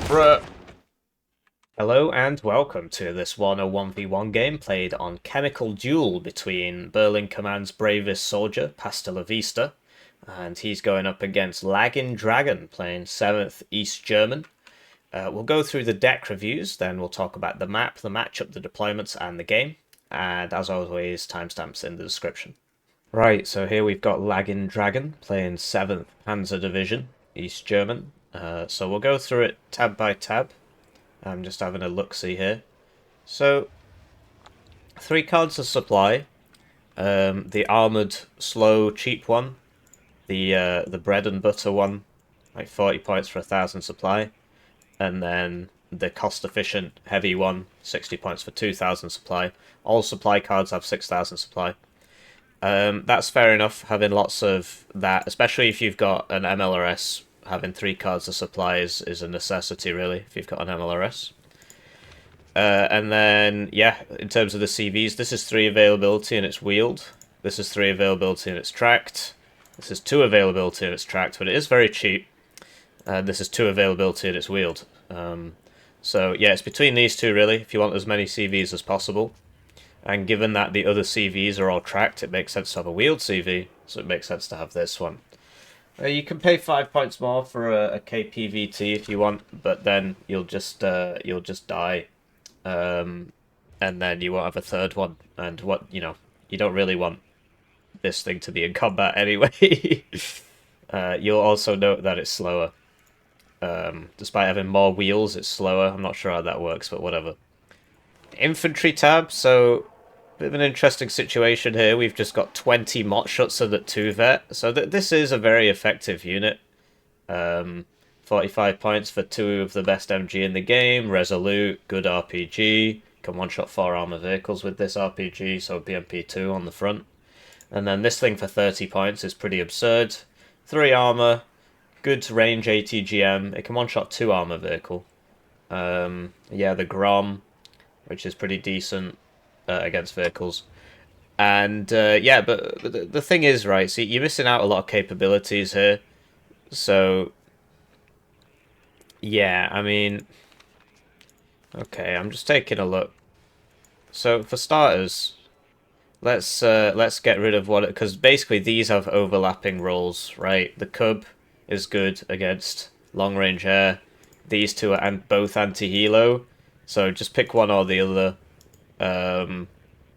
Bruh. Hello and welcome to this Warno 1v1 game played on Chemical Duel between Berlin Command's bravest soldier, Pastor Vista, and he's going up against Laggin Dragon playing 7th East German. We'll go through the deck reviews, then we'll talk about the map, the matchup, the deployments, and the game. And as always, timestamps in the description. Right, so here we've got Laggin Dragon playing 7th Panzer Division, East German. So we'll go through it tab by tab. I'm just having a look-see here. So, 3 cards of supply. The armoured, slow, cheap one. The bread and butter one, like 40 points for 1,000 supply. And then the cost-efficient, heavy one, 60 points for 2,000 supply. All supply cards have 6,000 supply. That's fair enough, having lots of that, especially if you've got an MLRS. Having 3 cards of supply is a necessity, really, if you've got an MLRS. And then, yeah, in terms of the CVs, this is 3 availability and it's wheeled. This is 3 availability and it's tracked. This is 2 availability and it's tracked, but it is very cheap. This is 2 availability and it's wheeled. So, yeah, it's between these two, really, if you want as many CVs as possible. And given that the other CVs are all tracked, it makes sense to have a wheeled CV, so it makes sense to have this one. You can pay 5 points more for a KPVT if you want, but then you'll just die, and then you won't have a third one. And you don't really want this thing to be in combat anyway. You'll also note that it's slower. Despite having more wheels, it's slower. I'm not sure how that works, but whatever. Infantry tab, so bit of an interesting situation here. We've just got 20 Motschützen at 2-vet, so this is a very effective unit. 45 points for 2 of the best MG in the game, resolute, good RPG, can one-shot 4 armor vehicles with this RPG, so BMP2 on the front. And then this thing for 30 points is pretty absurd. 3 armor, good range ATGM, it can one-shot 2 armor vehicle. Yeah, the Grom, which is pretty decent against vehicles. And yeah, but the thing is, right, see, you're missing out a lot of capabilities here. So, yeah, I mean, okay, I'm just taking a look. So, for starters, let's get rid of what, because basically these have overlapping roles, right? The Cub is good against long-range air. These two are both anti-helo, so just pick one or the other.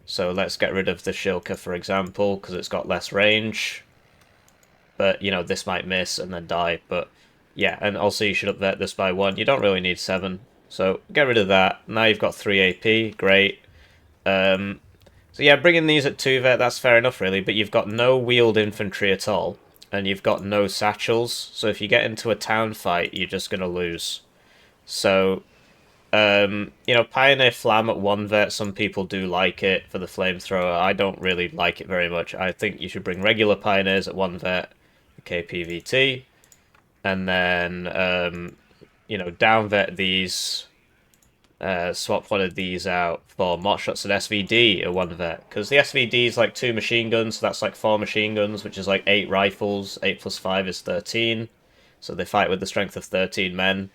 So let's get rid of the Shilka, for example, because it's got less range. But, you know, this might miss and then die. But, yeah, and also you should upvet this by 1. You don't really need 7. So, get rid of that. Now you've got 3 AP. Great. So, yeah, bringing these at 2-vet, that's fair enough, really. But you've got no wheeled infantry at all. And you've got no satchels. So, if you get into a town fight, you're just going to lose. So, you know, Pioneer Flam at 1-vet, some people do like it for the flamethrower. I don't really like it very much. I think you should bring regular Pioneers at 1-vet, KPVT, and then, you know, down-vet these, swap one of these out for Motschützen and SVD at 1-vet, because the SVD is like 2 machine guns, so that's like 4 machine guns, which is like 8 rifles. 8 plus 5 is 13, so they fight with the strength of 13 men.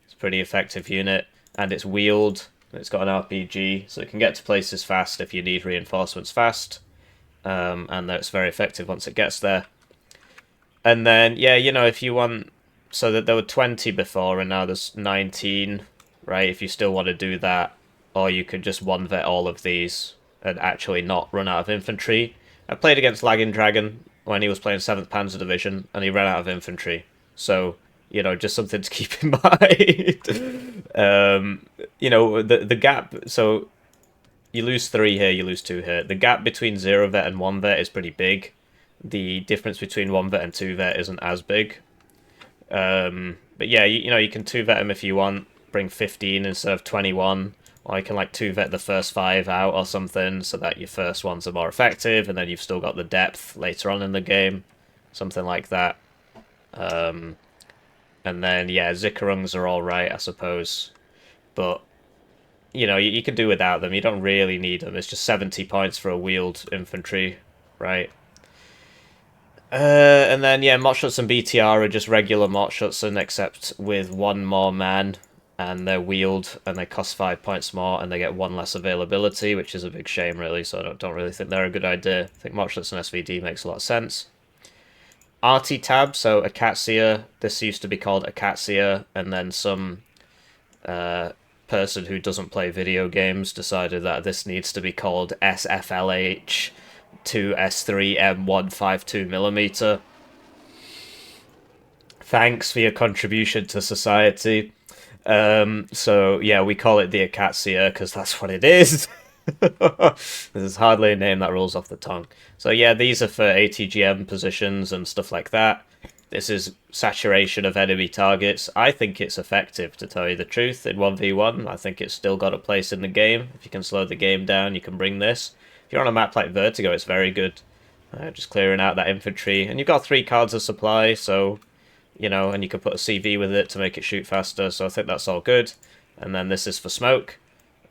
It's a pretty effective unit. And it's wheeled, and it's got an RPG, so it can get to places fast if you need reinforcements fast. And it's very effective once it gets there. And then, yeah, you know, if you want... So that there were 20 before, and now there's 19, right? If you still want to do that, or you could just 1-vet all of these and actually not run out of infantry. I played against Laggin Dragon when he was playing 7th Panzer Division, and he ran out of infantry. So... You know, just something to keep in mind. You know, the gap, so you lose 3 here, you lose 2 here. The gap between 0-vet and 1-vet is pretty big. The difference between 1-vet and 2-vet isn't as big. But yeah, you know, you can 2-vet them if you want, bring 15 instead of 21. Or you can like 2-vet the first 5 out or something so that your first ones are more effective, and then you've still got the depth later on in the game. Something like that. And then, yeah, Zickerungs are alright, I suppose. But, you know, you can do without them. You don't really need them. It's just 70 points for a wheeled infantry, right? And then, yeah, Motschützen and BTR are just regular Motschützen, except with 1 more man. and they're wheeled, and they cost 5 points more, and they get 1 less availability, which is a big shame, really, so I don't really think they're a good idea. I think Motchlets and SVD makes a lot of sense. Arty tab, so Acacia, this used to be called Acacia, and then some person who doesn't play video games decided that this needs to be called SFLH 2S3M152mm. Thanks for your contribution to society. So yeah, we call it the Acacia because that's what it is. There's hardly a name that rolls off the tongue. So yeah, these are for ATGM positions and stuff like that. This is saturation of enemy targets. I think it's effective, to tell you the truth, in 1v1. I think it's still got a place in the game. If you can slow the game down, you can bring this. If you're on a map like Vertigo, it's very good. Just clearing out that infantry. And you've got 3 cards of supply, so, you know, and you can put a CV with it to make it shoot faster, so I think that's all good. And then this is for smoke.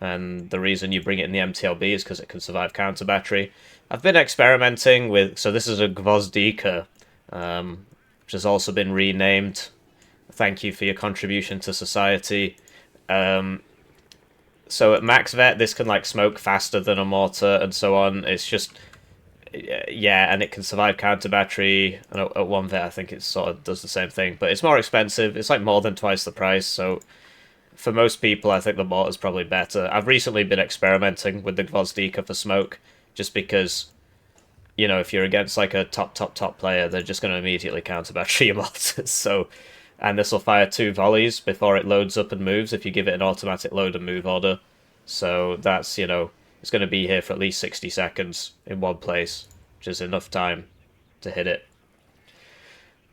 And the reason you bring it in the MTLB is because it can survive counterbattery. I've been experimenting with... So this is a Gvozdika, which has also been renamed. Thank you for your contribution to society. So at max vet, this can like smoke faster than a mortar and so on. It's just, yeah, and it can survive counterbattery. And at 1 vet, I think it sort of does the same thing, but it's more expensive. It's like more than twice the price. So for most people, I think the mortar's probably better. I've recently been experimenting with the Gvozdika for smoke, just because, you know, if you're against like a top player, they're just going to immediately counterbattery your mortars. So, and this will fire 2 volleys before it loads up and moves if you give it an automatic load and move order. So that's, you know, it's going to be here for at least 60 seconds in one place, which is enough time to hit it.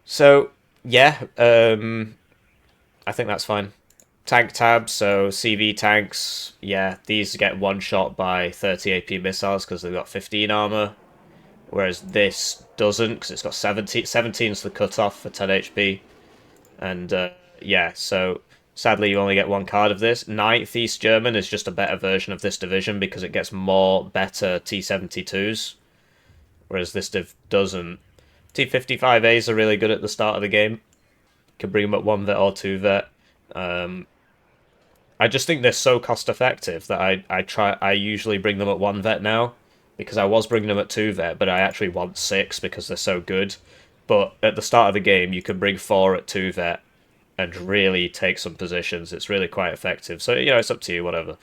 So, yeah, I think that's fine. Tank tab, so CV tanks, yeah, these get one shot by 30 AP missiles because they've got 15 armor. Whereas this doesn't, because it's got 17. 17's the cutoff for 10 HP. And, yeah, so sadly you only get 1 card of this. 9th East German is just a better version of this division because it gets more better T-72s. Whereas this div doesn't. T-55As are really good at the start of the game. You can bring them at 1 vet or 2 vet. I just think they're so cost effective that I usually bring them at 1 vet now. Because I was bringing them at 2 vet, but I actually want 6 because they're so good. But at the start of the game, you can bring 4 at 2 vet and really take some positions. It's really quite effective. So, you know, it's up to you, whatever.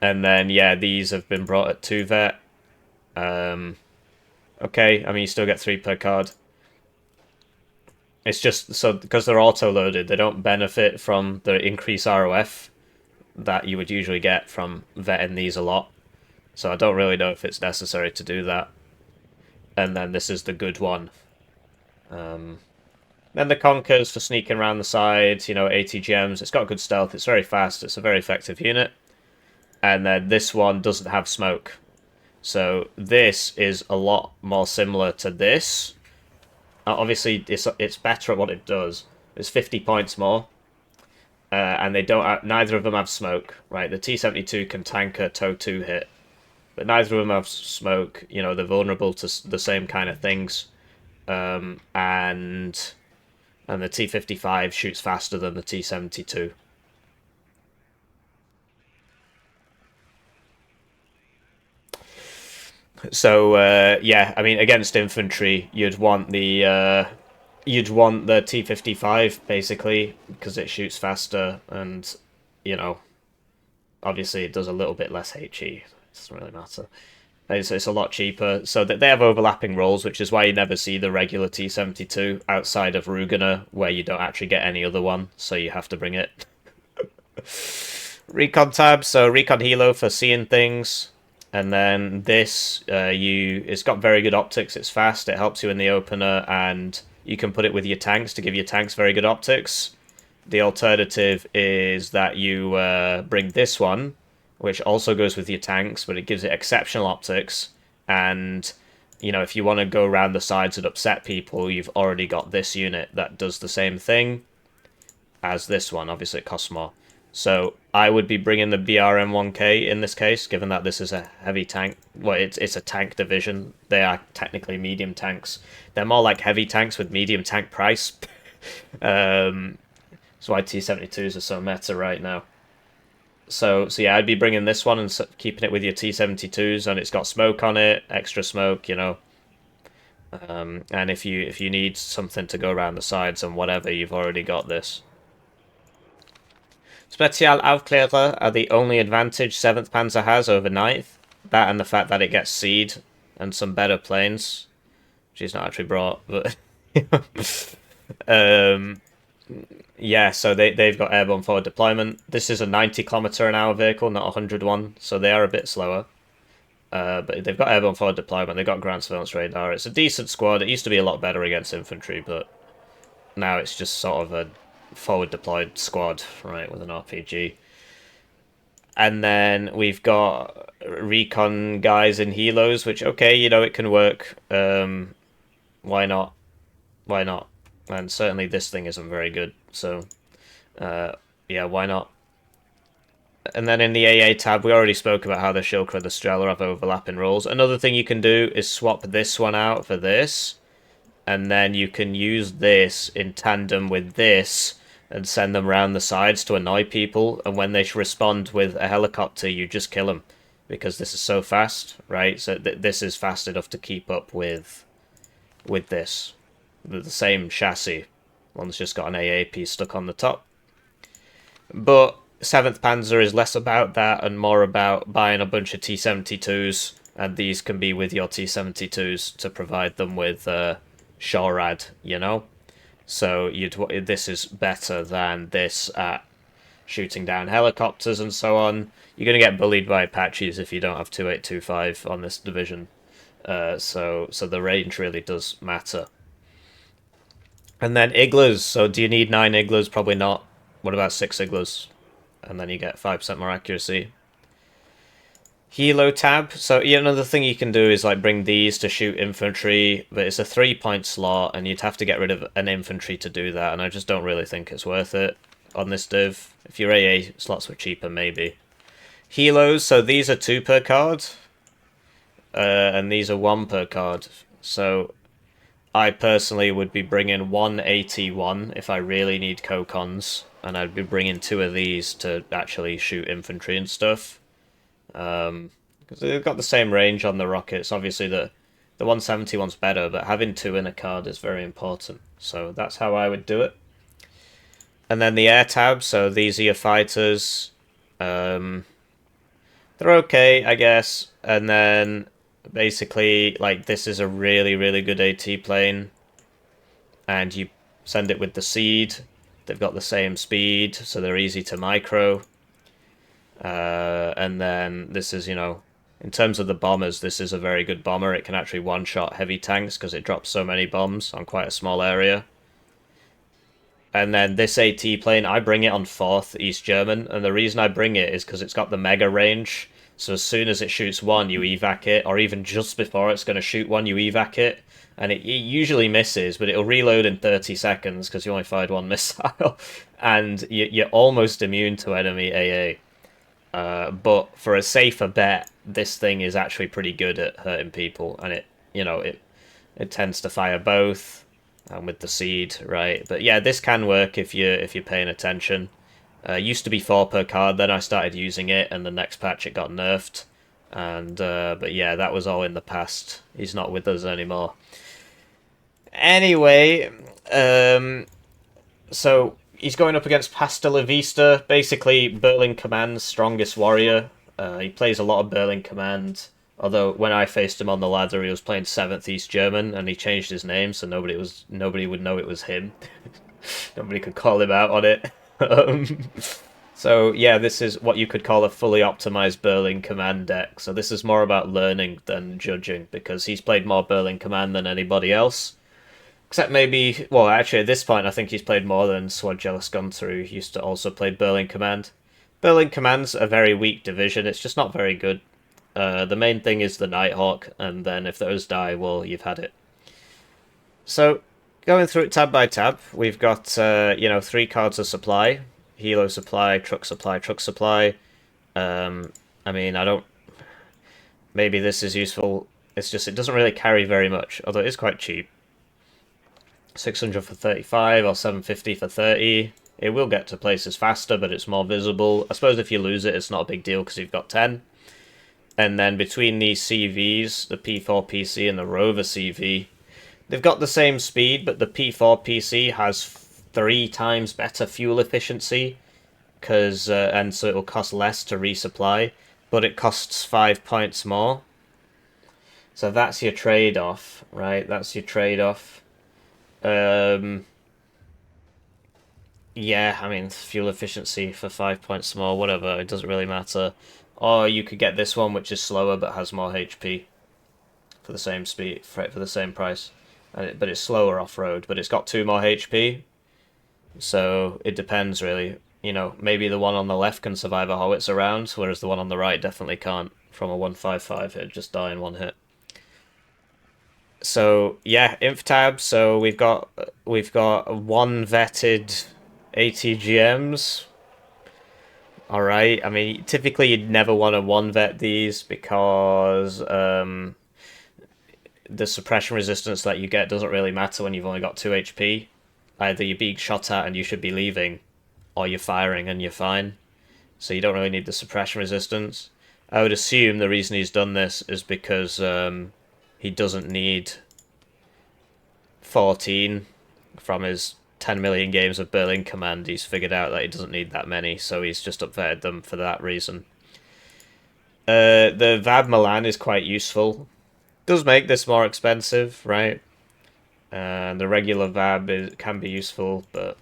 And then, yeah, these have been brought at 2 vet. Okay, I mean, you still get 3 per card. It's just, so, because they're auto-loaded, they don't benefit from the increased ROF that you would usually get from vetting these a lot. So I don't really know if it's necessary to do that. And then this is the good one. Then the Conkers for sneaking around the sides, you know, 80 gems. It's got good stealth, it's very fast, it's a very effective unit. And then this one doesn't have smoke. So this is a lot more similar to this. Obviously, it's better at what it does. It's 50 points more. And they don't. Neither of them have smoke, right? The T-72 can tank a TOW 2 hit. But neither of them have smoke. You know, they're vulnerable to the same kind of things. And the T-55 shoots faster than the T-72. So, yeah, I mean, against infantry, you'd want the T-55, basically, because it shoots faster, and, you know, obviously it does a little bit less HE. It doesn't really matter. It's a lot cheaper. So that they have overlapping roles, which is why you never see the regular T-72 outside of Rugener, where you don't actually get any other one, so you have to bring it. Recon tab, so Recon Helo for seeing things. And then this, it's got very good optics, it's fast, it helps you in the opener, and you can put it with your tanks to give your tanks very good optics. The alternative is that you bring this one, which also goes with your tanks, but it gives it exceptional optics, and, you know, if you want to go around the sides and upset people, you've already got this unit that does the same thing as this one. Obviously, it costs more. So I would be bringing the BRM-1K in this case, given that this is a heavy tank. Well, it's a tank division. They are technically medium tanks. They're more like heavy tanks with medium tank price. So That's why T-72s are so meta right now. So yeah, I'd be bringing this one and keeping it with your T-72s, and it's got smoke on it, extra smoke, you know. And if you need something to go around the sides and whatever, you've already got this. Spezialaufklärer are the only advantage 7th Panzer has over 9th. That and the fact that it gets seed and some better planes. She's not actually brought, but... yeah, so they've got airborne forward deployment. This is a 90 km/h vehicle, not a 101, so they are a bit slower. But they've got airborne forward deployment, they've got ground surveillance radar. It's a decent squad. It used to be a lot better against infantry, but now it's just sort of a forward deployed squad, right, with an RPG. And then we've got recon guys in helos, which, okay, you know, it can work. Why not? Why not? And certainly this thing isn't very good, so yeah, why not? And then in the AA tab, we already spoke about how the Shilker and the Strela have overlapping roles. Another thing you can do is swap this one out for this, and then you can use this in tandem with this and send them around the sides to annoy people, and when they respond with a helicopter, you just kill them, because this is so fast, right? So this is fast enough to keep up with this. The same chassis. One's just got an AA piece stuck on the top. But 7th Panzer is less about that and more about buying a bunch of T-72s, and these can be with your T-72s to provide them with SHORAD, you know? So this is better than this at shooting down helicopters and so on. You're going to get bullied by Apaches if you don't have 2825 on this division. So the range really does matter. And then Iglas. So do you need 9 Iglas? Probably not. What about 6 Iglas? And then you get 5% more accuracy. Helo tab. So yeah, another thing you can do is like bring these to shoot infantry, but it's a 3-point slot, and you'd have to get rid of an infantry to do that, and I just don't really think it's worth it on this div. If your AA slots were cheaper, maybe. Helos. So these are 2 per card, and these are 1 per card. So I personally would be bringing 1 AT1 if I really need co-cons, and I'd be bringing 2 of these to actually shoot infantry and stuff. Because they've got the same range on the rockets. Obviously the 170 one's better, but having 2 in a card is very important. So that's how I would do it. And then the air tab, so these are your fighters. They're okay, I guess. And then basically, like, this is a really, really good AT plane, and you send it with the seed. They've got the same speed, so they're easy to micro. And then this is, you know, in terms of the bombers, this is a very good bomber. It can actually one-shot heavy tanks because it drops so many bombs on quite a small area. And then this AT plane, I bring it on 4th East German, and the reason I bring it is because it's got the mega range. So as soon as it shoots one, you evac it, or even just before it's going to shoot one, you evac it. And it usually misses, but it'll reload in 30 seconds because you only fired 1 missile. And you're almost immune to enemy AA. But for a safer bet, this thing is actually pretty good at hurting people. And it tends to fire both, and with the seed, right? But yeah, this can work if you're paying attention. Used to be 4 per card, then I started using it, and the next patch it got nerfed. And but yeah, that was all in the past. He's not with us anymore. Anyway, so he's going up against Pasta La Vista, basically Berlin Command's strongest warrior. He plays a lot of Berlin Command, although when I faced him on the ladder, he was playing 7th East German, and he changed his name, so nobody would know it was him. Nobody could call him out on it. So yeah, this is what you could call a fully optimized Berlin Command deck. So this is more about learning than judging, because he's played more Berlin Command than anybody else. Except maybe, well, actually at this point I think he's played more than Swad Jealous Gunther, who used to also play Berlin Command. Berlin Command's a very weak division, it's just not very good. The main thing is the Nighthawk, and then if those die, well, you've had it. So, going through it tab by tab, we've got, 3 cards of supply. Helo supply, truck supply, truck supply. I mean, maybe this is useful. It's just, it doesn't really carry very much, although it is quite cheap. 600 for 35 or 750 for 30. It will get to places faster, but it's more visible. I suppose if you lose it, it's not a big deal because you've got 10. And then between these CVs, the P4 PC and the Rover CV, they've got the same speed, but the P4 PC has 3 times better fuel efficiency, and so it'll cost less to resupply, but it costs 5 points more. So that's your trade-off, right? That's your trade-off. Yeah, I mean, fuel efficiency for 5 points more, whatever, it doesn't really matter. Or you could get this one, which is slower but has more HP for the same speed, for the same price. But it's slower off-road, but it's got 2 more HP. So it depends, really. You know, maybe the one on the left can survive a howitzer round, whereas the one on the right definitely can't. From a 155, it'd just die in 1 hit. So yeah, inf tab. So we've got 1 vetted ATGMs. All right. I mean, typically you'd never want to 1 vet these because the suppression resistance that you get doesn't really matter when you've only got 2 HP. Either you're being shot at and you should be leaving, or you're firing and you're fine. So you don't really need the suppression resistance. I would assume the reason he's done this is because he doesn't need 14 from his 10 million games of Berlin Command. He's figured out that he doesn't need that many, so he's just upvetted them for that reason. The VAB Milan is quite useful. Does make this more expensive, right? And the regular VAB can be useful, but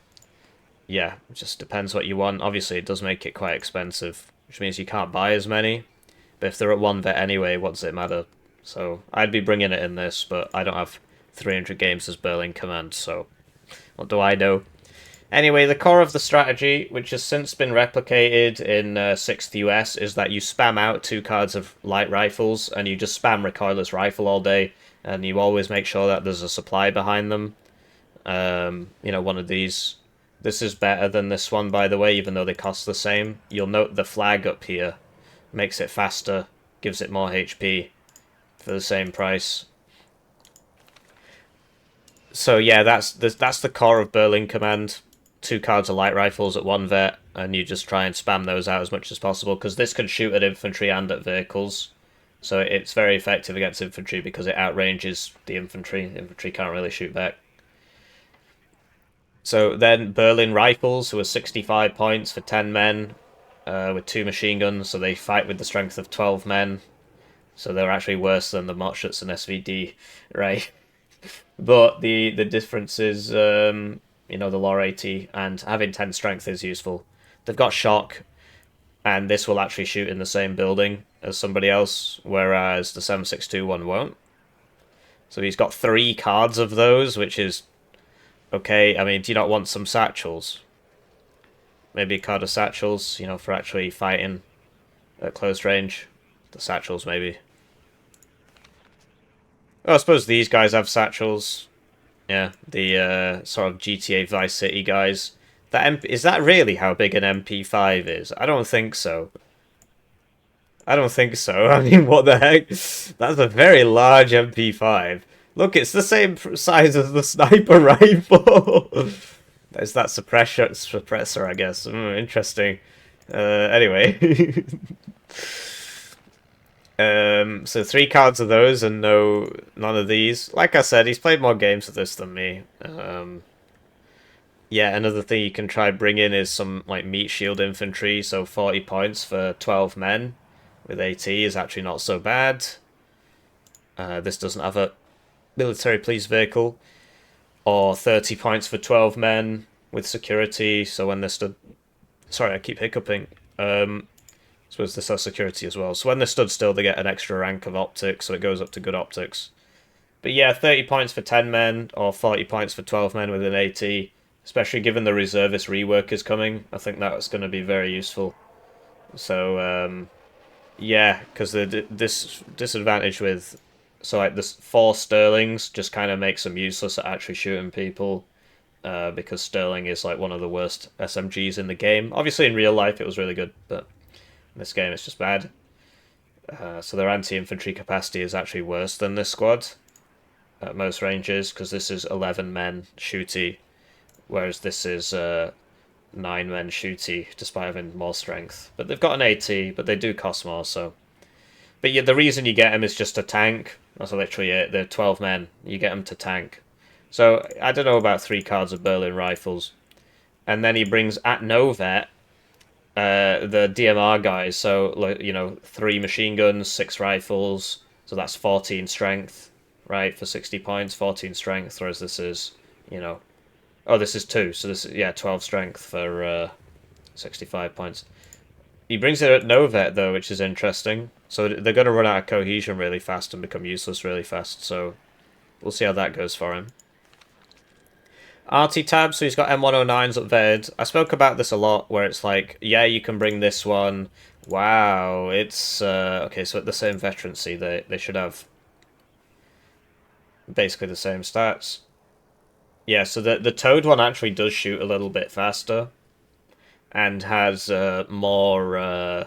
yeah, it just depends what you want. Obviously, it does make it quite expensive, which means you can't buy as many. But if they're at 1 vet anyway, what does it matter? So I'd be bringing it in this, but I don't have 300 games as Berlin Command, so what do I know? Anyway, the core of the strategy, which has since been replicated in 6th US, is that you spam out 2 cards of light rifles, and you just spam recoilless rifle all day, and you always make sure that there's a supply behind them. You know, one of these. This is better than this one, by the way, even though they cost the same. You'll note the flag up here makes it faster, gives it more HP for the same price. So yeah, that's the core of Berlin Command. 2 cards of light rifles at 1 vet, and you just try and spam those out as much as possible, because this can shoot at infantry and at vehicles. So it's very effective against infantry because it outranges the infantry. Infantry can't really shoot back. So then Berlin Rifles, who are 65 points for 10 men, with 2 machine guns, so they fight with the strength of 12 men. So they're actually worse than the Motschuts and SVD, right? But the difference is, you know, the lore 80, and having 10 strength is useful. They've got shock, and this will actually shoot in the same building as somebody else, whereas the 7.62 one won't. So he's got 3 cards of those, which is okay. I mean, do you not want some satchels? Maybe a card of satchels, you know, for actually fighting at close range. The satchels, maybe. Oh, I suppose these guys have satchels. Yeah, the sort of GTA Vice City guys. Is that really how big an MP5 is? I don't think so. I don't think so. I mean, what the heck? That's a very large MP5. Look, it's the same size as the sniper rifle. There's that suppressor, I guess. Interesting. Anyway. So 3 cards of those and none of these. Like I said, he's played more games of this than me. Yeah, another thing you can try bring in is some like meat shield infantry. So 40 points for 12 men with AT is actually not so bad. This doesn't have a military police vehicle. Or 30 points for 12 men with security. So when they're stood... Sorry, I keep hiccuping. I suppose this has security as well. So when they're stood still, they get an extra rank of optics, so it goes up to good optics. But yeah, 30 points for 10 men, or 40 points for 12 men with an AT, especially given the reservist rework is coming. I think that's going to be very useful. So, yeah, because this disadvantage with... So, like, this 4 Sterlings just kind of makes them useless at actually shooting people. Because Sterling is, like, one of the worst SMGs in the game. Obviously, in real life, it was really good, but... in this game, it's just bad. So their anti-infantry capacity is actually worse than this squad at most ranges, because this is 11 men shooty, whereas this is 9-men shooty, despite having more strength. But they've got an AT, but they do cost more, so... But yeah, the reason you get them is just to tank. That's literally it. They're 12 men. You get them to tank. So, I don't know about 3 cards of Berlin rifles. And then he brings, at no vet, the DMR guys. So, you know, 3 machine guns, 6 rifles. So that's 14 strength, right, for 60 points. 14 strength, whereas this is, you know... Oh, this is 2. So this is, yeah, 12 strength for 65 points. He brings it at no vet, though, which is interesting. So they're going to run out of cohesion really fast and become useless really fast. So we'll see how that goes for him. RT tab, so he's got M109s up vetted. I spoke about this a lot, where it's like, yeah, you can bring this one. Wow, it's... okay, so at the same veterancy, they should have basically the same stats. Yeah, so the Toad one actually does shoot a little bit faster. And has more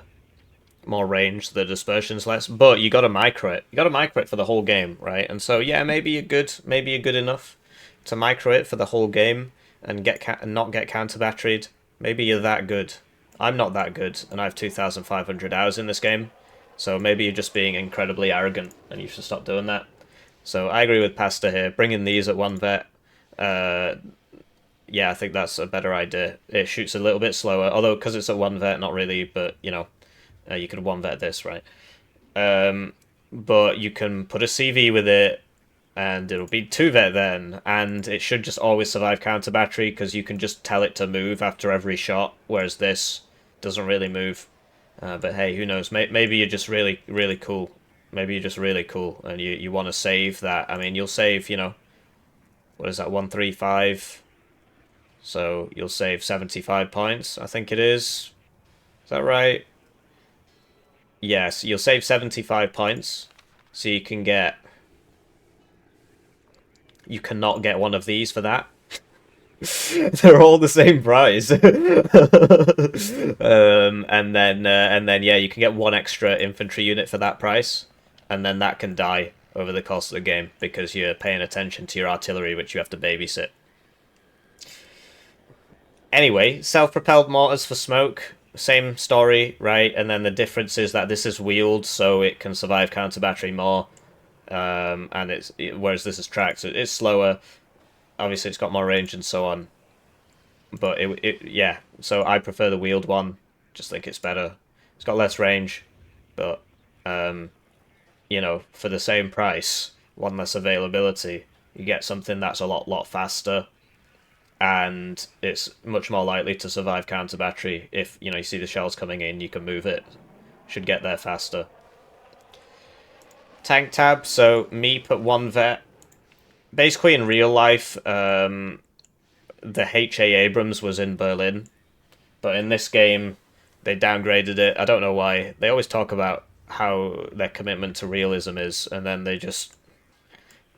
range, the dispersion's less, but you got to micro it. You got to micro it for the whole game, right? And so yeah, maybe you're good enough to micro it for the whole game and not get counterbatteried. Maybe you're that good. I'm not that good, and I have 2,500 hours in this game, so maybe you're just being incredibly arrogant, and you should stop doing that. So I agree with Pasta here. Bringing these at 1 vet, yeah, I think that's a better idea. It shoots a little bit slower, although because it's at 1 vet, not really, but, you know, you can 1 vet this, right? But you can put a CV with it, and it'll be 2 vet then, and it should just always survive counter battery, because you can just tell it to move after every shot, whereas this doesn't really move. But hey, who knows? Maybe you're just really, really cool. Maybe you're just really cool, and you want to save that. I mean, you'll save, you know, what is that, 135... So you'll save 75 points, I think it is. Is that right? Yes, you'll save 75 points. So you can get... You cannot get one of these for that. They're all the same price. And then yeah, you can get 1 extra infantry unit for that price. And then that can die over the course of the game because you're paying attention to your artillery, which you have to babysit. Anyway, self-propelled mortars for smoke, same story, right? And then the difference is that this is wheeled, so it can survive counter-battery more. And whereas this is tracked, so it's slower. Obviously, it's got more range and so on. But yeah, so I prefer the wheeled one. Just think it's better. It's got less range, but you know, for the same price, 1 less availability, you get something that's a lot faster. And it's much more likely to survive counter battery. If, you know, you see the shells coming in, you can move it. Should get there faster. Tank tab, so Meep at 1 vet. Basically, in real life, the H.A. Abrams was in Berlin. But in this game, they downgraded it. I don't know why. They always talk about how their commitment to realism is, and then they just...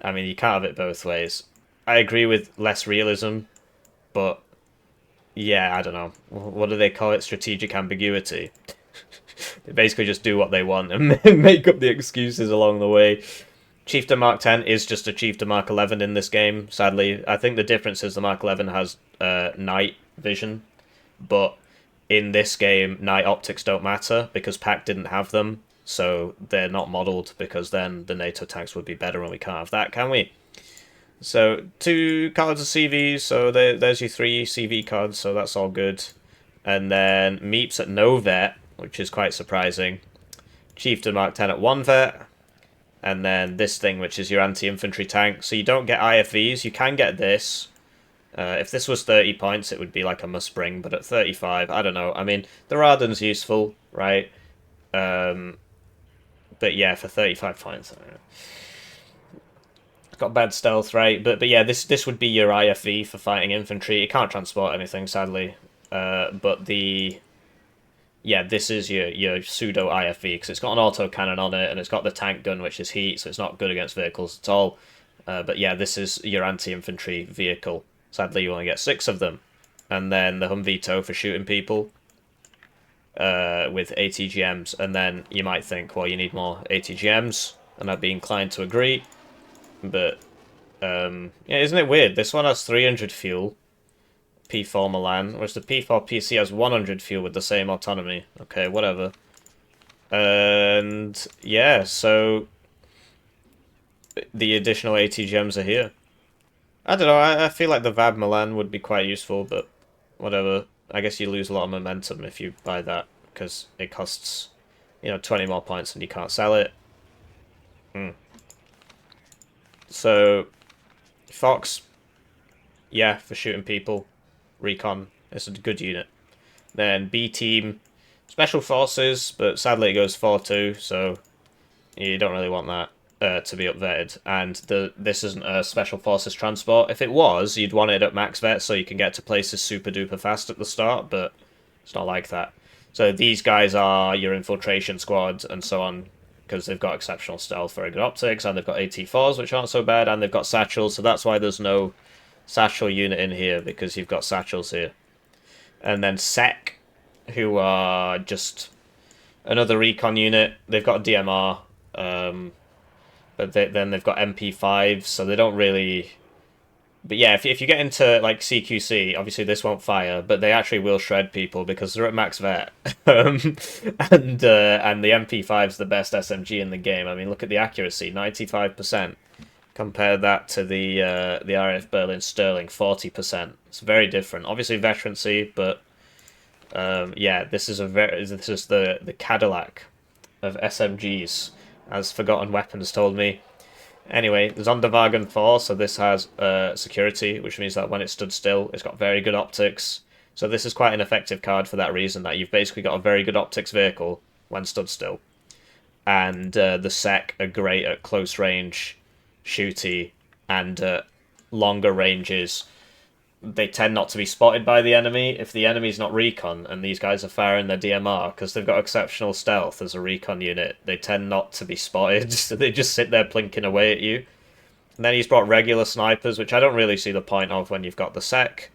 I mean, you can't have it both ways. I agree with less realism, but yeah, I don't know. What do they call it? Strategic ambiguity. They basically just do what they want and make up the excuses along the way. Chieftain Mark 10 is just a Chieftain Mark 11 in this game, sadly. I think the difference is the Mark 11 has night vision, but in this game, night optics don't matter because PaK didn't have them, so they're not modelled because then the NATO tanks would be better and we can't have that, can we? So 2 cards of CVs, so there's your 3 CV cards, so that's all good. And then Meeps at no vet, which is quite surprising. Chieftain Mark 10 at 1 vet. And then this thing, which is your anti-infantry tank. So you don't get IFVs, you can get this. If this was 30 points, it would be like a must bring, but at 35, I don't know. I mean, the Raden's useful, right? But yeah, for 35 points, I don't know. Got bad stealth, right? But yeah, this would be your IFV for fighting infantry. It can't transport anything, sadly. But yeah, this is your pseudo IFV because it's got an auto cannon on it and it's got the tank gun, which is heat, so it's not good against vehicles at all. But yeah, this is your anti-infantry vehicle. Sadly, you only get 6 of them, and then the Humvee for shooting people with ATGMs. And then you might think, well, you need more ATGMs, and I'd be inclined to agree. But, yeah, isn't it weird? This one has 300 fuel, P4 Milan, whereas the P4 PC has 100 fuel with the same autonomy. Okay, whatever. And yeah, so the additional ATGMs are here. I don't know, I feel like the VAB Milan would be quite useful, but whatever. I guess you lose a lot of momentum if you buy that, because it costs, 20 more points and you can't sell it. So, Fox, yeah, for shooting people. Recon, it's a good unit. Then B Team, Special Forces, but sadly it goes 4-2, so you don't really want that to be upvetted. And this isn't a Special Forces transport. If it was, you'd want it at max vet so you can get to places super duper fast at the start, but it's not like that. So these guys are your infiltration squad and so on, because they've got exceptional stealth, very good optics, and they've got AT4s, which aren't so bad, and they've got satchels, so that's why there's no satchel unit in here, because you've got satchels here. And then Sec, who are just another recon unit. They've got a DMR, but then they've got MP5s, so they don't really... But yeah, if you get into like CQC, obviously this won't fire, but they actually will shred people because they're at max vet. And the MP5's the best SMG in the game. I mean, look at the accuracy, 95%. Compare that to the RAF Berlin Sterling, 40%. It's very different. Obviously veterancy, but yeah, this is the Cadillac of SMGs, as Forgotten Weapons told me. Anyway, there's Sonderwagen 4, so this has security, which means that when it stood still, it's got very good optics. So this is quite an effective card for that reason, that you've basically got a very good optics vehicle when stood still. And the Sec are great at close range, shooty, and longer ranges. They tend not to be spotted by the enemy if the enemy's not recon and these guys are firing their DMR, because they've got exceptional stealth as a recon unit. They tend not to be spotted, so they just sit there plinking away at you. And then he's brought regular snipers, which I don't really see the point of when you've got the Sec.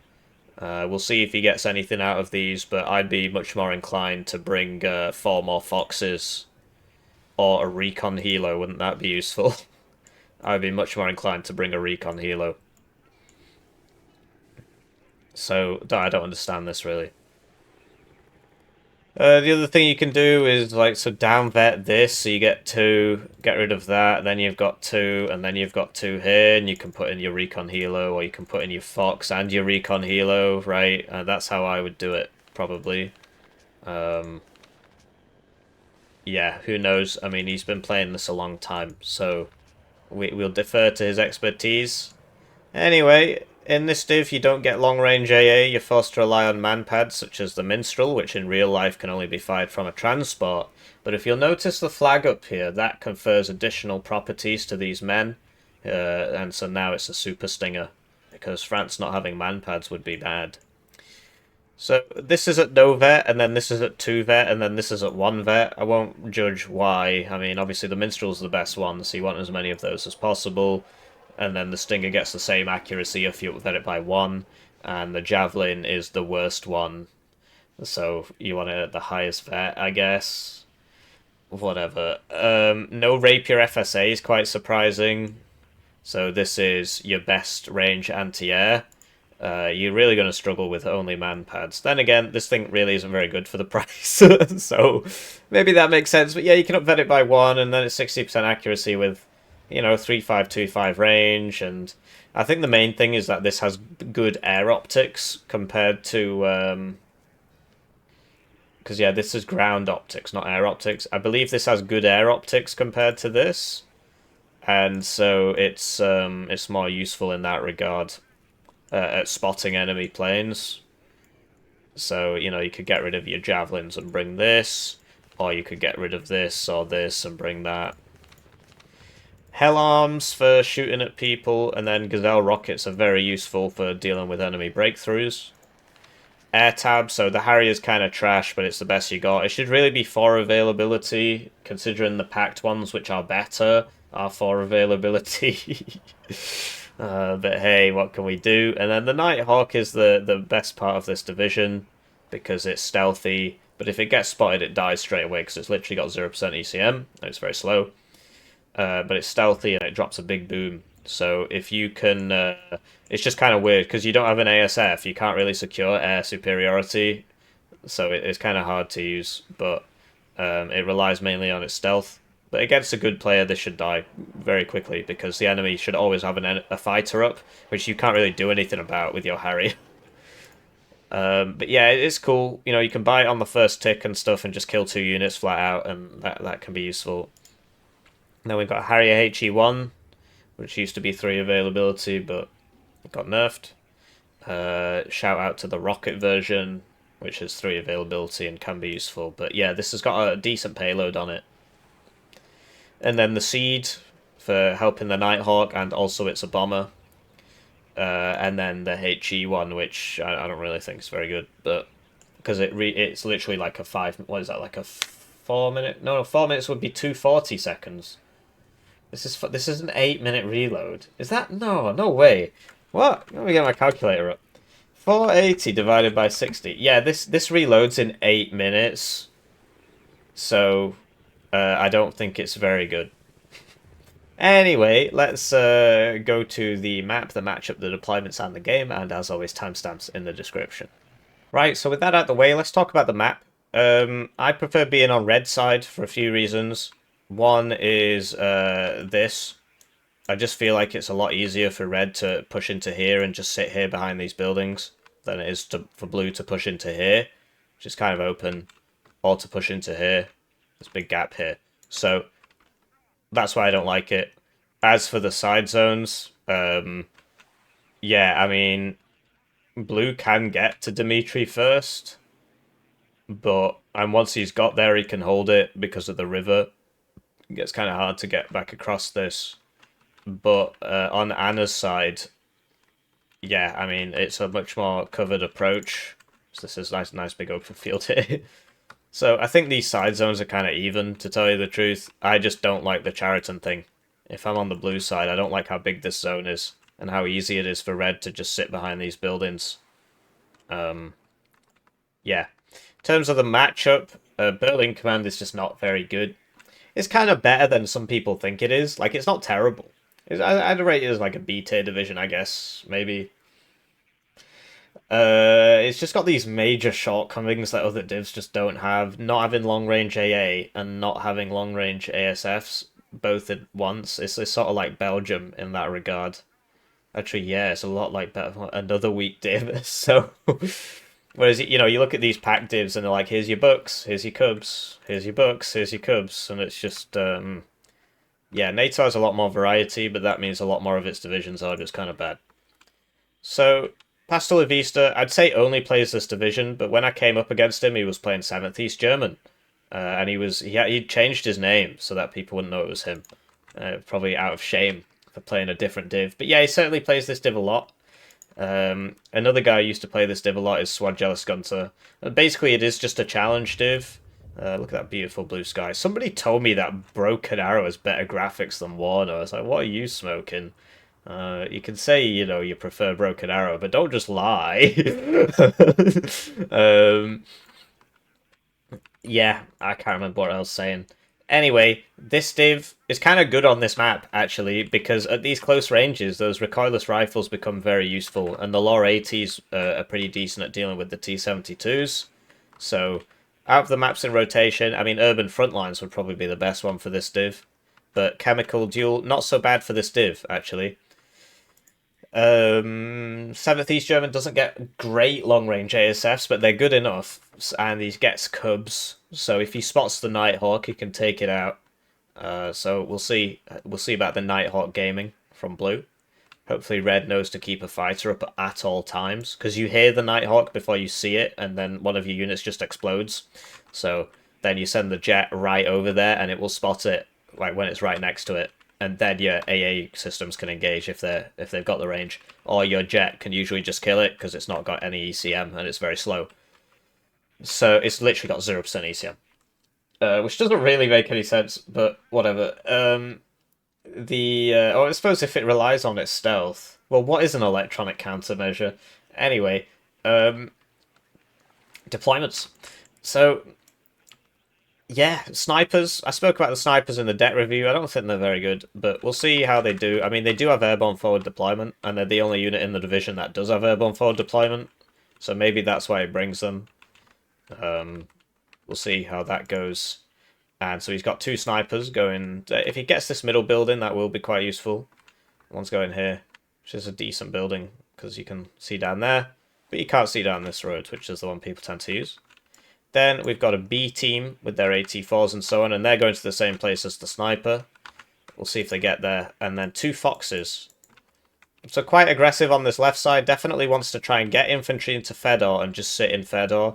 We'll see if he gets anything out of these, but I'd be much more inclined to bring 4 more Foxes or a recon helo. Wouldn't that be useful? I'd be much more inclined to bring a recon helo. So, I don't understand this, really. The other thing you can do is, like, so down vet this, so you get 2, get rid of that, then you've got 2, and then you've got 2 here, and you can put in your recon helo, or you can put in your Fox and your recon helo, right? That's how I would do it, probably. Yeah, who knows? I mean, he's been playing this a long time, so we'll defer to his expertise. Anyway, in this div you don't get long-range AA, you're forced to rely on manpads such as the Minstrel, which in real life can only be fired from a transport. But if you'll notice the flag up here, that confers additional properties to these men, and so now it's a Super Stinger, because France not having manpads would be bad. So this is at no vet, and then this is at 2 vet, and then this is at 1 vet. I won't judge why. I mean, obviously the Minstrel's the best one, so you want as many of those as possible. And then the Stinger gets the same accuracy if you vet it by 1, and the Javelin is the worst one, so you want it at the highest vet, I guess. Whatever. No Rapier FSA is quite surprising, so this is your best range anti-air. You're really going to struggle with only manpads. Then again, this thing really isn't very good for the price, so maybe that makes sense. But yeah, you can upvet it by 1, and then it's 60% accuracy with 3525 range, and I think the main thing is that this has good air optics compared to because yeah, this is ground optics, not air optics. I believe this has good air optics compared to this, and so it's more useful in that regard at spotting enemy planes. So you could get rid of your javelins and bring this, or you could get rid of this or this and bring that. Hell arms for shooting at people, and then Gazelle rockets are very useful for dealing with enemy breakthroughs. Air tab, so the Harrier's kind of trash, but it's the best you got. It should really be 4 availability, considering the packed ones, which are better, are 4 availability. But hey, what can we do? And then the Nighthawk is the best part of this division, because it's stealthy, but if it gets spotted, it dies straight away, because it's literally got 0% ECM, and it's very slow. But it's stealthy and it drops a big boom. So if you can, it's just kind of weird because you don't have an ASF, you can't really secure air superiority, so it's kind of hard to use. But it relies mainly on its stealth. But against a good player, this should die very quickly because the enemy should always have a fighter up, which you can't really do anything about with your Harry. But yeah, it's cool. You know, you can buy it on the first tick and stuff and just kill 2 units flat out, and that can be useful. Then we've got Harrier HE1, which used to be 3 availability, but got nerfed. Shout out to the rocket version, which has 3 availability and can be useful. But yeah, this has got a decent payload on it. And then the Seed for helping the Nighthawk, and also it's a bomber. And then the HE1, which I don't really think is very good, but because it's literally like a 5. What is that? Like a 4 minute? No, 4 minutes would be 240 seconds. This is an 8-minute reload. Is that no way? What? Let me get my calculator up. 480 divided by 60. Yeah, this reloads in 8 minutes. So I don't think it's very good. Anyway, let's go to the map, the matchup, the deployments, and the game, and as always, timestamps in the description. Right, so with that out of the way, let's talk about the map. I prefer being on red side for a few reasons. One is this. I just feel like it's a lot easier for red to push into here and just sit here behind these buildings than it is for blue to push into here, which is kind of open, or to push into here. There's a big gap here. So that's why I don't like it. As for the side zones, yeah, I mean, blue can get to Dimitri first, and once he's got there, he can hold it because of the river. It gets kind of hard to get back across this. But on Anna's side, yeah, I mean, it's a much more covered approach. So this is nice big open field here. So I think these side zones are kind of even, to tell you the truth. I just don't like the Chariton thing. If I'm on the blue side, I don't like how big this zone is and how easy it is for red to just sit behind these buildings. Yeah. In terms of the matchup, Berlin Command is just not very good. It's kind of better than some people think it is. Like, it's not terrible. I'd rate it as like a B-tier division, I guess, maybe. It's just got these major shortcomings that other divs just don't have. Not having long-range AA and not having long-range ASFs both at once. It's sort of like Belgium in that regard. Actually, yeah, it's a lot like another weak div. So, whereas, you know, you look at these pack divs and they're like, here's your Bucks, here's your Cubs, here's your Bucks, here's your Cubs, and it's just, yeah, NATO has a lot more variety, but that means a lot more of its divisions are just kind of bad. So, Pastel Vista, I'd say only plays this division, but when I came up against him, he was playing 7th East German. And he changed his name so that people wouldn't know it was him. Probably out of shame for playing a different div. But yeah, he certainly plays this div a lot. Another guy who used to play this div a lot is Swad Jealous Gunter. And basically, it is just a challenge div. Look at that beautiful blue sky. Somebody told me that Broken Arrow has better graphics than Warno. I was like, what are you smoking? You can say, you know, you prefer Broken Arrow, but don't just lie. Yeah, I can't remember what I was saying. Anyway, this div is kind of good on this map, actually, because at these close ranges, those recoilless rifles become very useful, and the Lore ATs are pretty decent at dealing with the T-72s. So, out of the maps in rotation, I mean, Urban Frontlines would probably be the best one for this div, but Chemical Duel, not so bad for this div, actually. 7th East German doesn't get great long-range ASFs, but they're good enough, and he gets Cubs, so if he spots the Nighthawk, he can take it out. So we'll see about the Nighthawk gaming from blue. Hopefully red knows to keep a fighter up at all times, because you hear the Nighthawk before you see it, and then one of your units just explodes. So then you send the jet right over there, and it will spot it like when it's right next to it. And then your AA systems can engage if they've got the range, or your jet can usually just kill it because it's not got any ECM and it's very slow. So it's literally got 0% ECM, which doesn't really make any sense, but whatever. I suppose if it relies on its stealth, well, what is an electronic countermeasure? Anyway, deployments. So Yeah, snipers. I spoke about the snipers in the deck review. I don't think they're very good, but we'll see how they do. I mean, they do have airborne forward deployment, and they're the only unit in the division that does have airborne forward deployment. So maybe that's why it brings them. Um, we'll see how that goes. And so he's got two snipers going. If he gets this middle building, that will be quite useful. One's going here, which is a decent building because you can see down there, but you can't see down this road, which is the one people tend to use. Then we've got a B team with their AT4s and so on, and they're going to the same place as the sniper. We'll see if they get there. And then two foxes. So quite aggressive on this left side. Definitely wants to try and get infantry into Fedor and just sit in Fedor.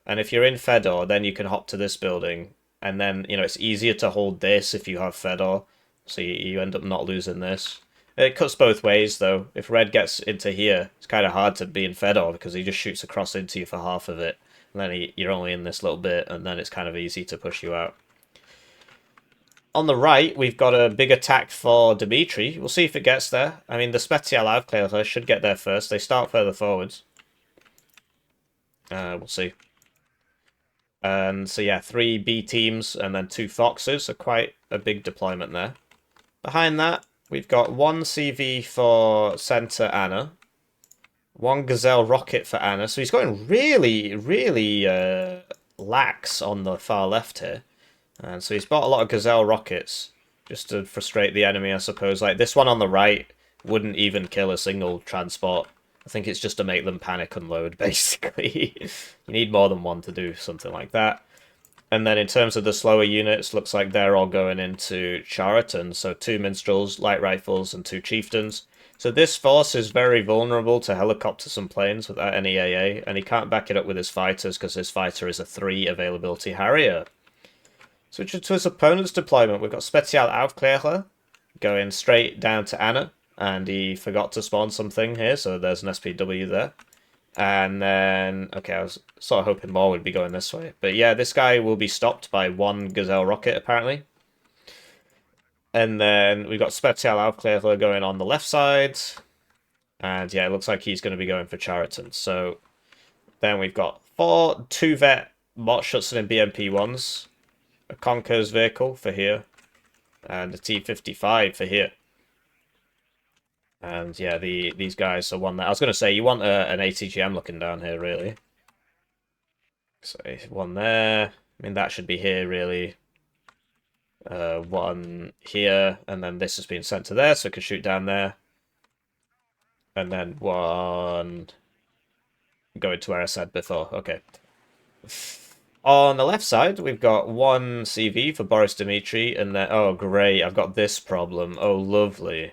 And if you're in Fedor, then you can hop to this building. And then, you know, it's easier to hold this if you have Fedor. So you end up not losing this. It cuts both ways, though. If red gets into here, it's kind of hard to be in Fedor because he just shoots across into you for half of it. And then you're only in this little bit, and then it's kind of easy to push you out. On the right, we've got a big attack for Dimitri. We'll see if it gets there. I mean, the Special Aufklärer should get there first. They start further forwards. We'll see. And so, yeah, 3 B teams and then 2 Foxes. So quite a big deployment there. Behind that, we've got 1 CV for Center Anna. 1 Gazelle rocket for Anna. So he's going really, really lax on the far left here. And so he's bought a lot of Gazelle rockets just to frustrate the enemy, I suppose. Like this one on the right wouldn't even kill a single transport. I think it's just to make them panic and load, basically. You need more than one to do something like that. And then in terms of the slower units, looks like they're all going into Chariton. So 2 minstrels, light rifles, and 2 chieftains. So this force is very vulnerable to helicopters and planes without any AA, and he can't back it up with his fighters because his fighter is a 3 availability Harrier. Switching to his opponent's deployment, we've got Special Aufklärer going straight down to Anna, and he forgot to spawn something here, so there's an SPW there. And then, okay, I was sort of hoping more would be going this way. But yeah, this guy will be stopped by 1 Gazelle rocket, apparently. And then we've got Special Aufklärer going on the left side. And yeah, it looks like he's going to be going for Chariton. So then we've got 4 2-vet Mott Schutzen and BMP-1s. A Conker's vehicle for here. And a T-55 for here. And yeah, these guys are one that... I was going to say, you want an ATGM looking down here, really. So one there. I mean, that should be here, really. One here, and then this has been sent to there, so it can shoot down there. And then one going to where I said before. Okay. On the left side, we've got 1 CV for Boris Dimitri, and then... Oh, great, I've got this problem. Oh, lovely.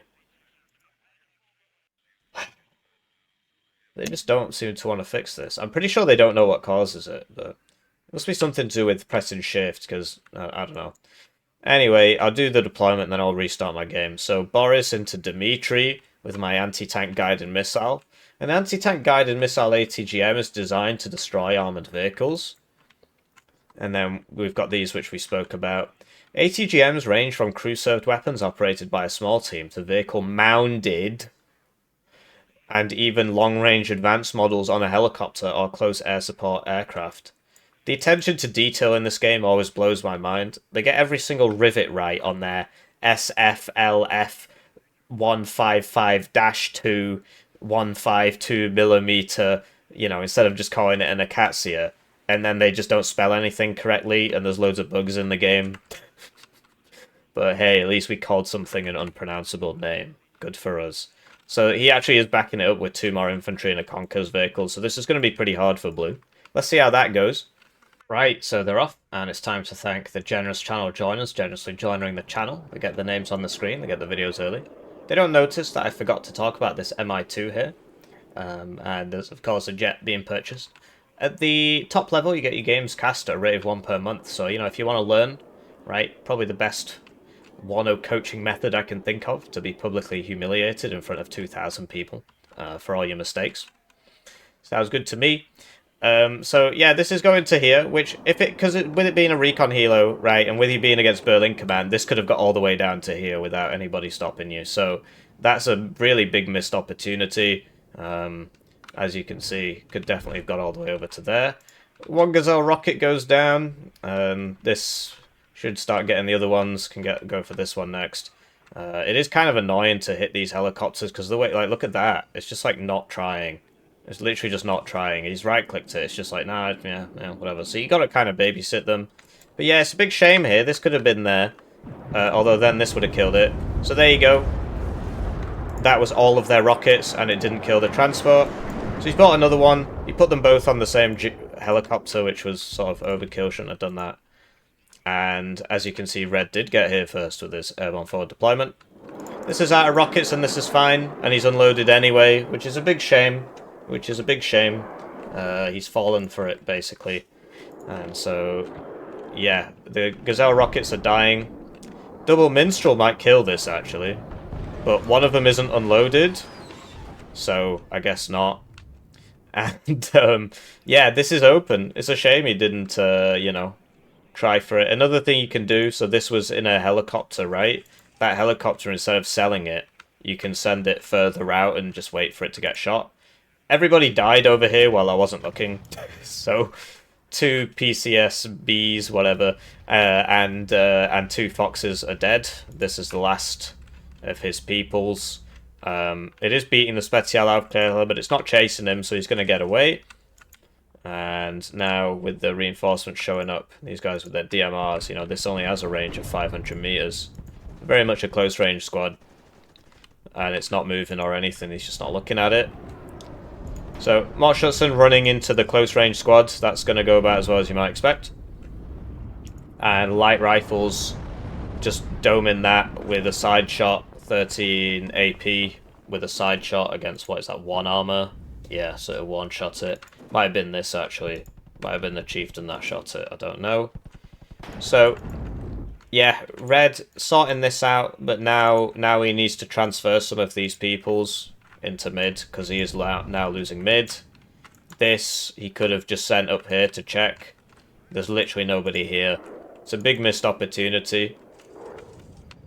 They just don't seem to want to fix this. I'm pretty sure they don't know what causes it, but... It must be something to do with pressing shift, because... I don't know. Anyway, I'll do the deployment and then I'll restart my game. So Boris into Dimitri with my anti-tank guided missile. An anti-tank guided missile ATGM is designed to destroy armoured vehicles. And then we've got these which we spoke about. ATGMs range from crew-served weapons operated by a small team to vehicle-mounted and even long-range advanced models on a helicopter or close air support aircraft. The attention to detail in this game always blows my mind. They get every single rivet right on their SFLF 155-2 152mm, you know, instead of just calling it an Acacia. And then they just don't spell anything correctly, and there's loads of bugs in the game. But hey, at least we called something an unpronounceable name. Good for us. So he actually is backing it up with 2 more infantry and a Conker's vehicle, so this is going to be pretty hard for blue. Let's see how that goes. Right, so they're off, and it's time to thank the generous channel joiners generously joining the channel. They get the names on the screen, they get the videos early. They don't notice that I forgot to talk about this MI2 here, and there's of course a jet being purchased. At the top level, you get your games cast at a rate of 1 per month, so, you know, if you want to learn, right, probably the best Warno coaching method I can think of, to be publicly humiliated in front of 2,000 people for all your mistakes. Sounds good to me. So yeah, this is going to here, which with it being a recon helo, right, and with you being against Berlin Command, this could have got all the way down to here without anybody stopping you. So that's a really big missed opportunity. As you can see, could definitely have got all the way over to there. One Gazelle rocket goes down. This should start getting the other ones. Can go for this one next. It is kind of annoying to hit these helicopters because the way, like, look at that. It's just like not trying. It's literally just not trying. He's right-clicked it. It's just like, nah, yeah, whatever. So you got to kind of babysit them. But yeah, it's a big shame here. This could have been there. Although then this would have killed it. So there you go. That was all of their rockets, and it didn't kill the transport. So he's bought another one. He put them both on the same helicopter, which was sort of overkill. Shouldn't have done that. And as you can see, Red did get here first with his airborne forward deployment. This is out of rockets, and this is fine. And he's unloaded anyway, which is a big shame. He's fallen for it, basically. And so, yeah, the Gazelle rockets are dying. Double Minstrel might kill this, actually. But one of them isn't unloaded, so I guess not. And, yeah, this is open. It's a shame he didn't, you know, try for it. Another thing you can do, so this was in a helicopter, right? That helicopter, instead of selling it, you can send it further out and just wait for it to get shot. Everybody died over here while I wasn't looking, so 2 PCSBs, whatever, and 2 Foxes are dead. This is the last of his peoples. It is beating the Spezialaufklärer, but it's not chasing him, so he's going to get away. And now with the reinforcements showing up, these guys with their DMRs, you know, this only has a range of 500 meters. Very much a close range squad. And it's not moving or anything, he's just not looking at it. So, Marshallson running into the close range squad, that's going to go about as well as you might expect. And light rifles just doming that with a side shot, 13 AP with a side shot against, what is that, 1 armor? Yeah, so it one-shot it. Might have been this, actually. Might have been the chieftain that shot it, I don't know. So, yeah, Red sorting this out, but now he needs to transfer some of these peoples into mid, because he is now losing mid. This, he could have just sent up here to check. There's literally nobody here. It's a big missed opportunity.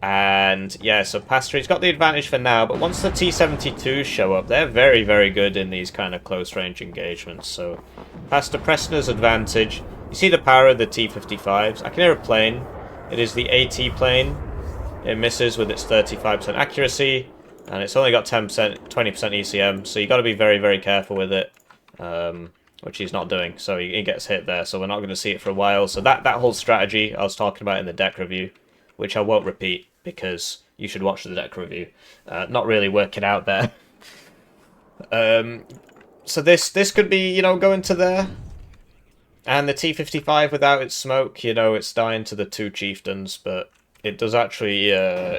And, yeah, so Pastor, got the advantage for now, but once the T-72s show up, they're very, very good in these kind of close-range engagements. So, Pastor Preston's advantage. You see the power of the T-55s. I can hear a plane. It is the AT plane. It misses with its 35% accuracy, and it's only got 10%, 20% ECM, so you got to be very, very careful with it, which he's not doing. So he gets hit there, so we're not going to see it for a while. So that whole strategy I was talking about in the deck review, which I won't repeat, because you should watch the deck review. Not really working out there. So this could be, you know, going to there. And the T-55 without its smoke, you know, it's dying to the 2 chieftains, but it does actually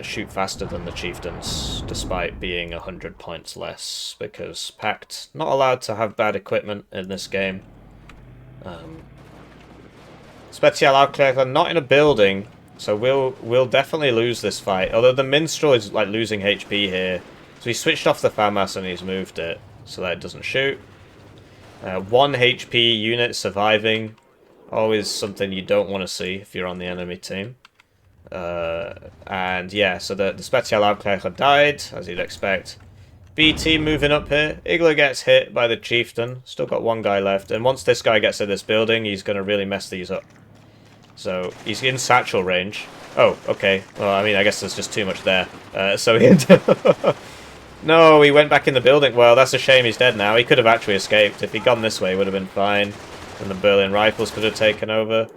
shoot faster than the chieftains, despite being 100 points less, because Pact not allowed to have bad equipment in this game. Spezialaufklärer not in a building. So we'll definitely lose this fight. Although the Minstrel is like losing HP here. So he switched off the FAMAS and he's moved it so that it doesn't shoot. 1 HP unit surviving. Always something you don't want to see if you're on the enemy team. And yeah, so the Spezialaufklärer died, as you'd expect. B team moving up here. Igler gets hit by the chieftain. Still got 1 guy left. And once this guy gets to this building, he's going to really mess these up. So, he's in satchel range. Oh, okay. Well, I mean, I guess there's just too much there. So he... No, he went back in the building. Well, that's a shame he's dead now. He could have actually escaped. If he'd gone this way, he would have been fine. And the Berlin Rifles could have taken over.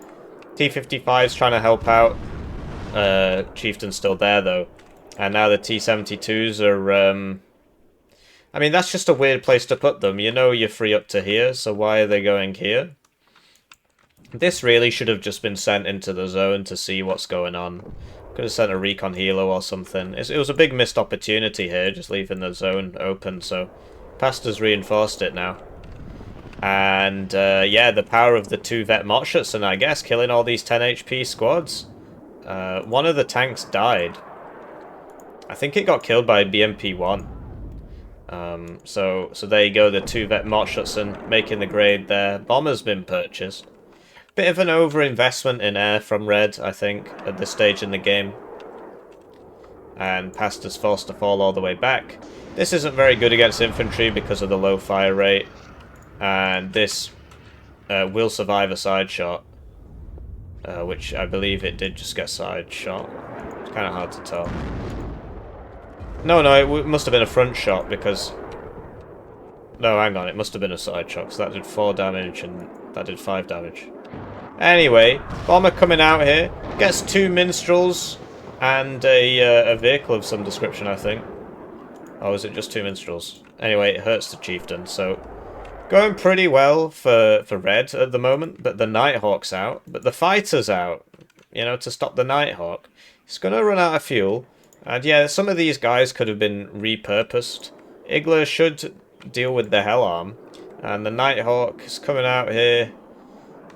T-55's trying to help out. Chieftain's still there, though. And now the T-72s are... I mean, that's just a weird place to put them. You know you're free up to here, so why are they going here? This really should have just been sent into the zone to see what's going on. Could have sent a recon helo or something. It was a big missed opportunity here, just leaving the zone open, so Pastor's reinforced it now. And, yeah, the power of the 2 Vet Mortschützen, I guess, killing all these 10 HP squads. One of the tanks died. I think it got killed by BMP-1. So there you go, the 2 Vet Mortschützen making the grade there. Bomber's been purchased. Bit of an over-investment in air from Red, I think, at this stage in the game. And Pastor's forced to fall all the way back. This isn't very good against infantry because of the low fire rate. And this will survive a side shot. Which I believe it did just get side shot. It's kind of hard to tell. No, it must have been a front shot because... No, hang on, it must have been a side shot because that did 4 damage and that did 5 damage. Anyway, bomber coming out here. Gets 2 minstrels and a vehicle of some description, I think. Oh, is it just 2 minstrels? Anyway, it hurts the chieftain, so... Going pretty well for red at the moment, but the Nighthawk's out. But the fighter's out, you know, to stop the Nighthawk. He's going to run out of fuel. And yeah, some of these guys could have been repurposed. Igler should deal with the Hell Arm. And the Nighthawk is coming out here.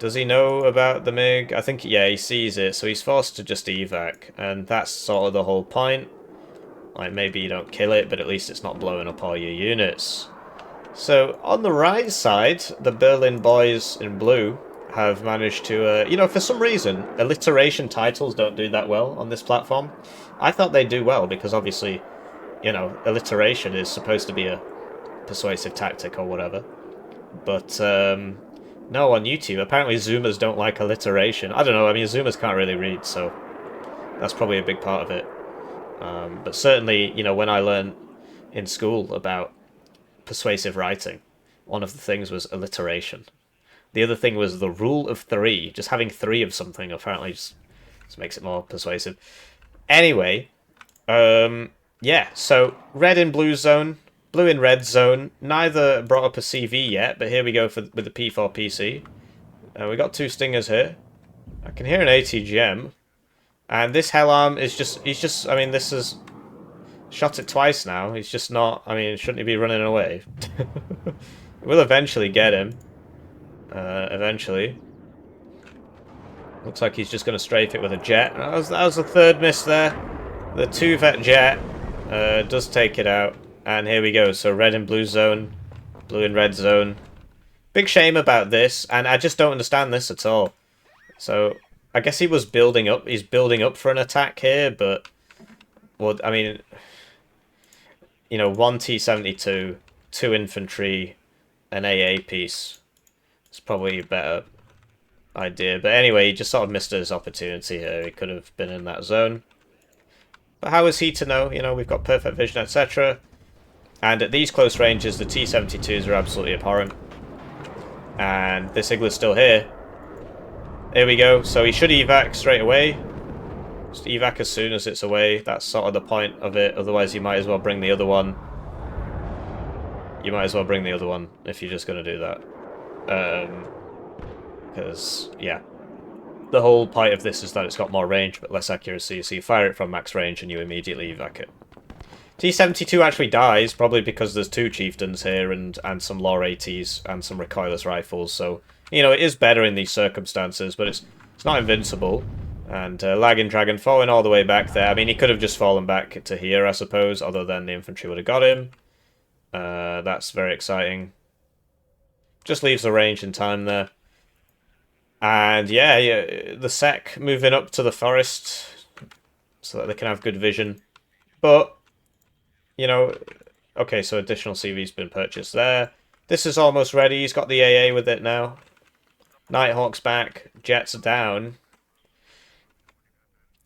Does he know about the MiG? I think, yeah, he sees it, so he's forced to just evac. And that's sort of the whole point. Like, maybe you don't kill it, but at least it's not blowing up all your units. So, on the right side, the Berlin boys in blue have managed to, you know, for some reason, alliteration titles don't do that well on this platform. I thought they'd do well, because obviously, you know, alliteration is supposed to be a persuasive tactic or whatever. But, no, on YouTube, apparently Zoomers don't like alliteration. I don't know, I mean, Zoomers can't really read, so that's probably a big part of it. But certainly, you know, when I learned in school about persuasive writing, one of the things was alliteration. The other thing was the rule of 3. Just having 3 of something apparently just makes it more persuasive. Anyway, yeah, so red in blue zone, blue in red zone. Neither brought up a CV yet, but here we go with the P4PC. We got 2 stingers here. I can hear an ATGM. And this Hell Arm is just, I mean, this is... Shot it twice now. He's just not... I mean, shouldn't he be running away? We'll eventually get him. Eventually. Looks like he's just going to strafe it with a jet. That was the 3rd miss there. The 2-vet jet does take it out. And here we go. So red and blue zone. Blue and red zone. Big shame about this. And I just don't understand this at all. So I guess he was building up. He's building up for an attack here. But... Well, I mean... You know, 1 T-72, 2 infantry, an AA piece. It's probably a better idea. But anyway, he just sort of missed his opportunity here. He could have been in that zone. But how is he to know? You know, we've got perfect vision, etc. And at these close ranges, the T-72s are absolutely abhorrent. And this Igler's still here. Here we go. So he should evac straight away. Just evac as soon as it's away. That's sort of the point of it. Otherwise, you might as well bring the other one. You might as well bring the other one if you're just going to do that. Because, yeah. The whole point of this is that it's got more range but less accuracy. So you fire it from max range and you immediately evac it. T-72 actually dies, probably because there's 2 chieftains here and some Law ATs and some recoilless rifles. So, you know, it is better in these circumstances, but it's not invincible. And Laggin Dragon falling all the way back there. I mean, he could have just fallen back to here, I suppose, although then the infantry would have got him. That's very exciting. Just leaves the range in time there. And yeah, the sec moving up to the forest so that they can have good vision. But, you know, okay, so additional CV's been purchased there. This is almost ready. He's got the AA with it now. Nighthawk's back. Jets down.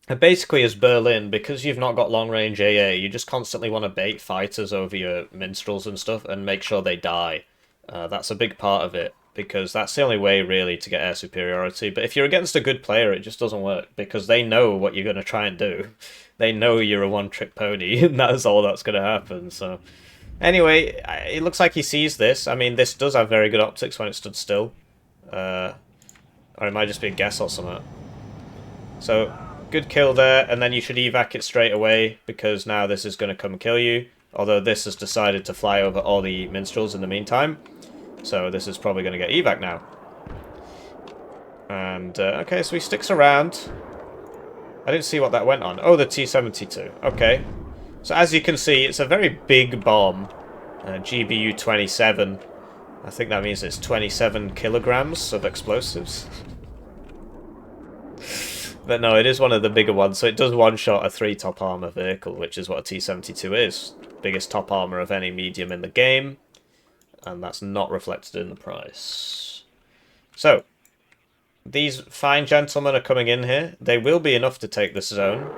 And basically, as Berlin, because you've not got long-range AA, you just constantly want to bait fighters over your minstrels and stuff and make sure they die. That's a big part of it, because that's the only way, really, to get air superiority. But if you're against a good player, it just doesn't work, because they know what you're going to try and do. They know you're a one-trick pony, and that's all that's going to happen, so... Anyway, it looks like he sees this. I mean, this does have very good optics when it stood still. Or it might just be a guess or something. So... Good kill there, and then you should evac it straight away, because now this is going to come and kill you. Although this has decided to fly over all the minstrels in the meantime. So this is probably going to get evac now. And, okay, so he sticks around. I didn't see what that went on. Oh, the T-72. Okay. So as you can see, it's a very big bomb. GBU-27. I think that means it's 27 kilograms of explosives. But no, it is one of the bigger ones, so it does one-shot a 3 top armor vehicle, which is what a T-72 is. Biggest top armor of any medium in the game, and that's not reflected in the price. So, these fine gentlemen are coming in here. They will be enough to take this zone.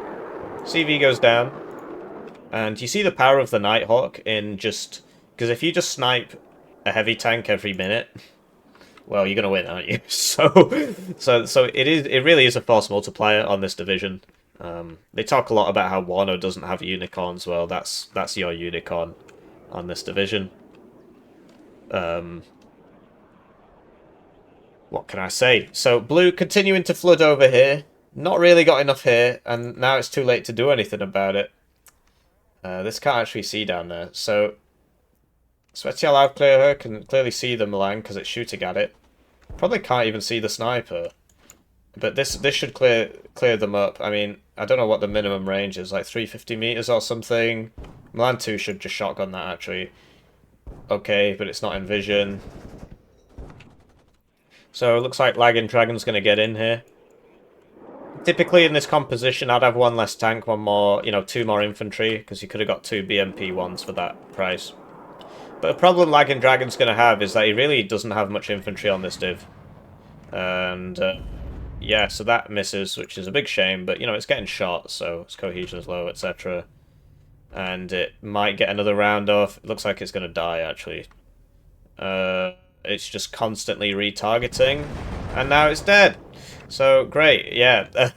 CV goes down. And you see the power of the Nighthawk in just... Because if you just snipe a heavy tank every minute, well, you're going to win, aren't you? So it really is a force multiplier on this division. They talk a lot about how Warno doesn't have unicorns. Well, that's your unicorn on this division. What can I say? So, blue continuing to flood over here. Not really got enough here, and now it's too late to do anything about it. This can't actually see down there. So, Special Outclear can clearly see the Milan because it's shooting at it. Probably can't even see the sniper. But this should clear them up. I mean, I don't know what the minimum range is, like 350 meters or something. Milan 2 should just shotgun that, actually. Okay, but it's not in vision. So it looks like Laggin Dragon's going to get in here. Typically in this composition, I'd have one less tank, one more, you know, 2 more infantry, because you could have got 2 BMP ones for that price. But the problem Laggin Dragon's going to have is that he really doesn't have much infantry on this div. And, yeah, so that misses, which is a big shame, but, you know, it's getting shot, so its cohesion is low, etc. And it might get another round off. It looks like it's going to die, actually. It's just constantly retargeting, and now it's dead. So, great, yeah.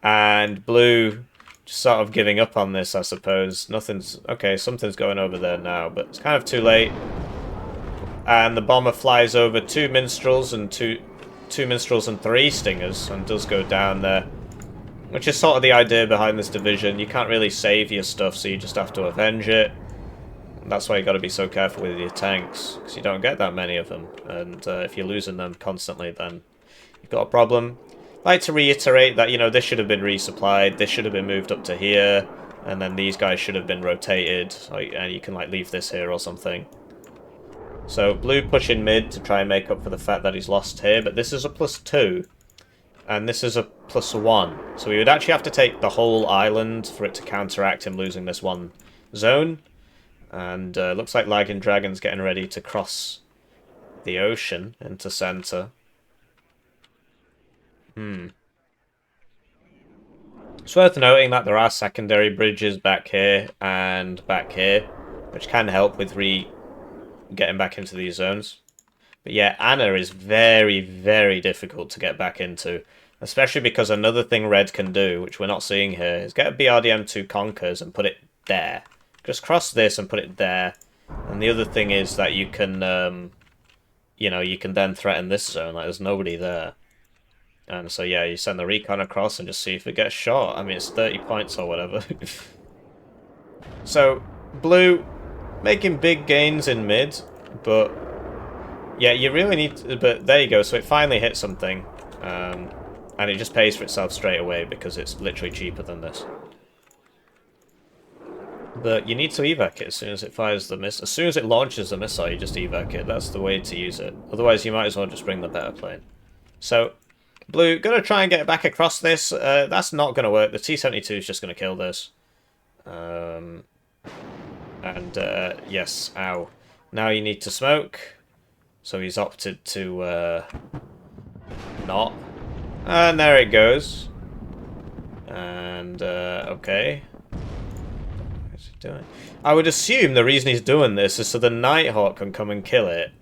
And blue just sort of giving up on this, I suppose. Nothing's... Okay, something's going over there now, but it's kind of too late. And the bomber flies over 2 minstrels and 3 stingers, and does go down there. Which is sort of the idea behind this division. You can't really save your stuff, so you just have to avenge it. That's why you got to be so careful with your tanks, because you don't get that many of them. And if you're losing them constantly, then you've got a problem. I'd like to reiterate that, you know, this should have been resupplied, this should have been moved up to here, and then these guys should have been rotated, and you can, like, leave this here or something. So, blue pushing mid to try and make up for the fact that he's lost here, but this is a +2, and this is a +1. So we would actually have to take the whole island for it to counteract him losing this one zone. And looks like Laggin Dragon's getting ready to cross the ocean into center. It's worth noting that there are secondary bridges back here and back here, which can help with getting back into these zones. But yeah, Anna is very, very difficult to get back into, especially because another thing Red can do, which we're not seeing here, is get a BRDM2 Conkers and put it there. Just cross this and put it there. And the other thing is that you can, you know, you can then threaten this zone. Like, there's nobody there. And so, yeah, you send the recon across and just see if it gets shot. I mean, it's 30 points or whatever. So, blue making big gains in mid, but yeah, you really need to, but there you go. So it finally hit something. And it just pays for itself straight away because it's literally cheaper than this. But you need to evac it as soon as it fires the missile. As soon as it launches the missile, you just evac it. That's the way to use it. Otherwise, you might as well just bring the better plane. So, blue, going to try and get back across this. That's not going to work. The T-72 is just going to kill this. Yes, ow. Now you need to smoke. So he's opted to not. And there it goes. And, okay. Doing. I would assume the reason he's doing this is so the Nighthawk can come and kill it.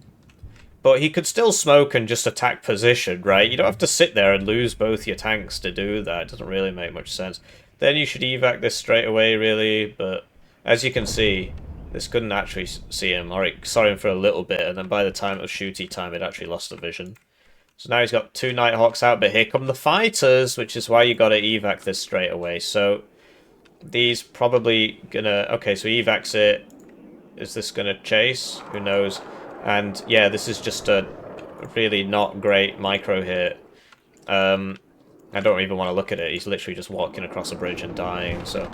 But he could still smoke and just attack position, right? You don't have to sit there and lose both your tanks to do that. It doesn't really make much sense. Then you should evac this straight away, really. But as you can see, this couldn't actually see him. Or it saw him for a little bit, and then by the time it was shooty time, it actually lost the vision. So now he's got 2 Nighthawks out, but here come the fighters, which is why you got to evac this straight away. So these probably gonna... Okay, so he evacs it. Is this gonna chase? Who knows? And yeah, this is just a really not great micro hit. I don't even want to look at it. He's literally just walking across a bridge and dying. So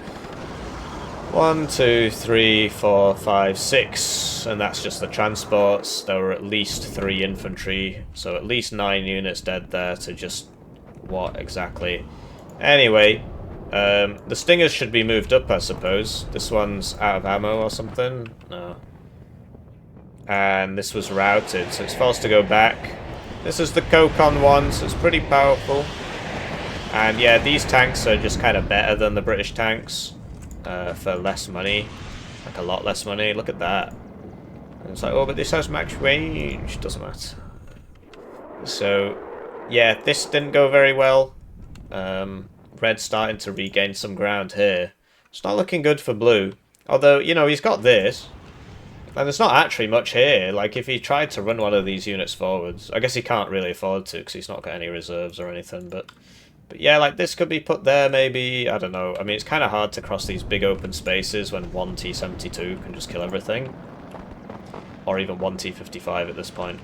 1, 2, 3, 4, 5, 6, and that's just the transports. There were at least 3 infantry, so at least 9 units dead there to just what exactly? Anyway. The Stingers should be moved up, I suppose. This one's out of ammo or something? No. And this was routed, so it's forced to go back. This is the Kokon one, so it's pretty powerful. And yeah, these tanks are just kind of better than the British tanks for less money. Like a lot less money. Look at that. And it's like, oh, but this has max range. Doesn't matter. So, yeah, this didn't go very well. Red's starting to regain some ground here. It's not looking good for blue. Although, you know, he's got this. And there's not actually much here. Like, if he tried to run one of these units forwards... I guess he can't really afford to, because he's not got any reserves or anything, but yeah, like, this could be put there, maybe. I don't know. I mean, it's kind of hard to cross these big open spaces when one T-72 can just kill everything. Or even one T-55 at this point.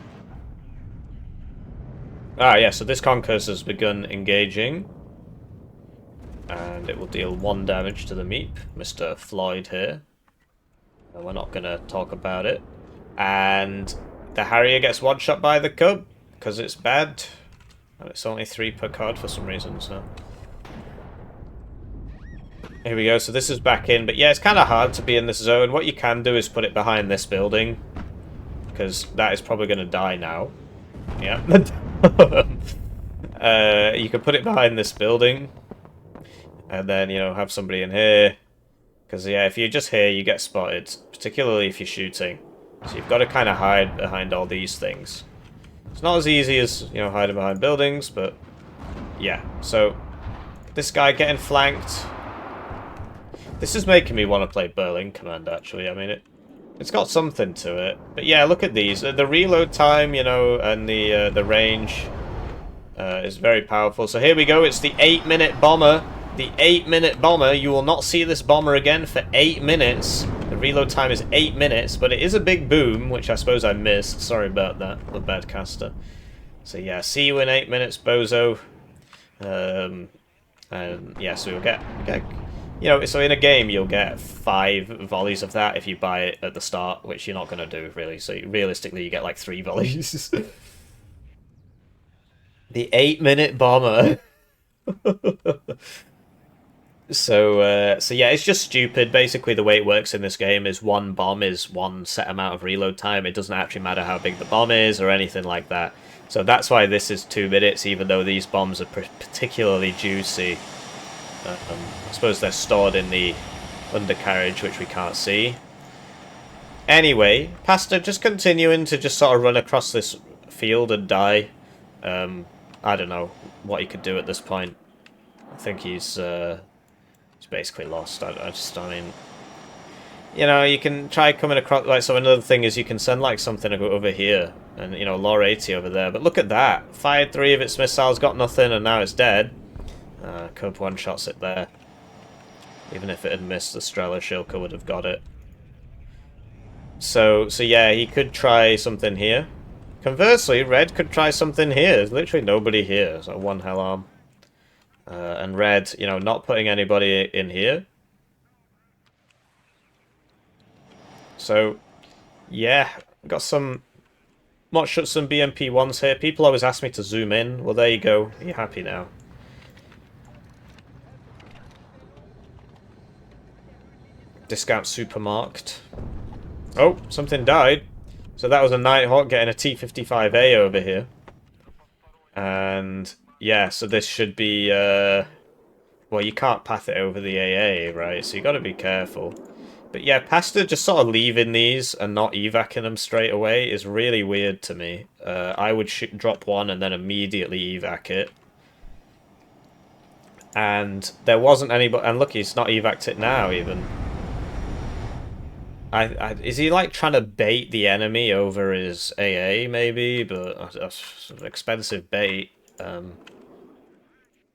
Ah, yeah, so this Conquest has begun engaging. And it will deal 1 damage to the Meep, Mr. Floyd here. We're not going to talk about it. And the Harrier gets one-shot by the Cub, because it's bad. And it's only 3 per card for some reason, so... Here we go, so this is back in. But yeah, it's kind of hard to be in this zone. What you can do is put it behind this building. Because that is probably going to die now. Yeah. You can put it behind this building. And then, you know, have somebody in here. Because, yeah, if you're just here, you get spotted. Particularly if you're shooting. So you've got to kind of hide behind all these things. It's not as easy as, you know, hiding behind buildings, but... Yeah, so... This guy getting flanked. This is making me want to play Berlin Command, actually. I mean, it's got something to it. But yeah, look at these. The reload time, you know, and the range is very powerful. So here we go. It's the 8-minute bomber. The 8-minute bomber. You will not see this bomber again for 8 minutes. The reload time is 8 minutes, but it is a big boom, which I suppose I missed. Sorry about that, the bad caster. So yeah, see you in 8 minutes, bozo. And yeah, so you'll get, you know, so in a game you'll get 5 volleys of that if you buy it at the start, which you're not going to do, really. So realistically, you get like 3 volleys. The 8-minute bomber. So yeah, it's just stupid. Basically, the way it works in this game is 1 bomb is 1 set amount of reload time. It doesn't actually matter how big the bomb is or anything like that. So that's why this is 2 minutes, even though these bombs are particularly juicy. I suppose they're stored in the undercarriage, which we can't see. Anyway, Pastor just continuing to just sort of run across this field and die. I don't know what he could do at this point. I think he's basically lost. I mean, you know, you can try coming across, like, so another thing is you can send, like, something over here, and, you know, Law 80 over there, but look at that. Fired 3 of its missiles, got nothing, and now it's dead. Cub one-shots it there. Even if it had missed, the Strela Shilka would have got it. So yeah, he could try something here. Conversely, Red could try something here. There's literally nobody here, so 1 hell arm. And Red, you know, not putting anybody in here. So, yeah, got some... Watched some BMP-1s here. People always ask me to zoom in. Well, there you go. Are you happy now? Discount supermarket. Oh, something died. So that was a Nighthawk getting a T-55A over here. And... yeah, so this should be, well, you can't path it over the AA, right? So you got to be careful. But yeah, Pastor just sort of leaving these and not evacing them straight away is really weird to me. I would drop 1 and then immediately evac it. And there wasn't anybody... and look, he's not evac'd it now, even. Is he, like, trying to bait the enemy over his AA, maybe? But that's an expensive bait.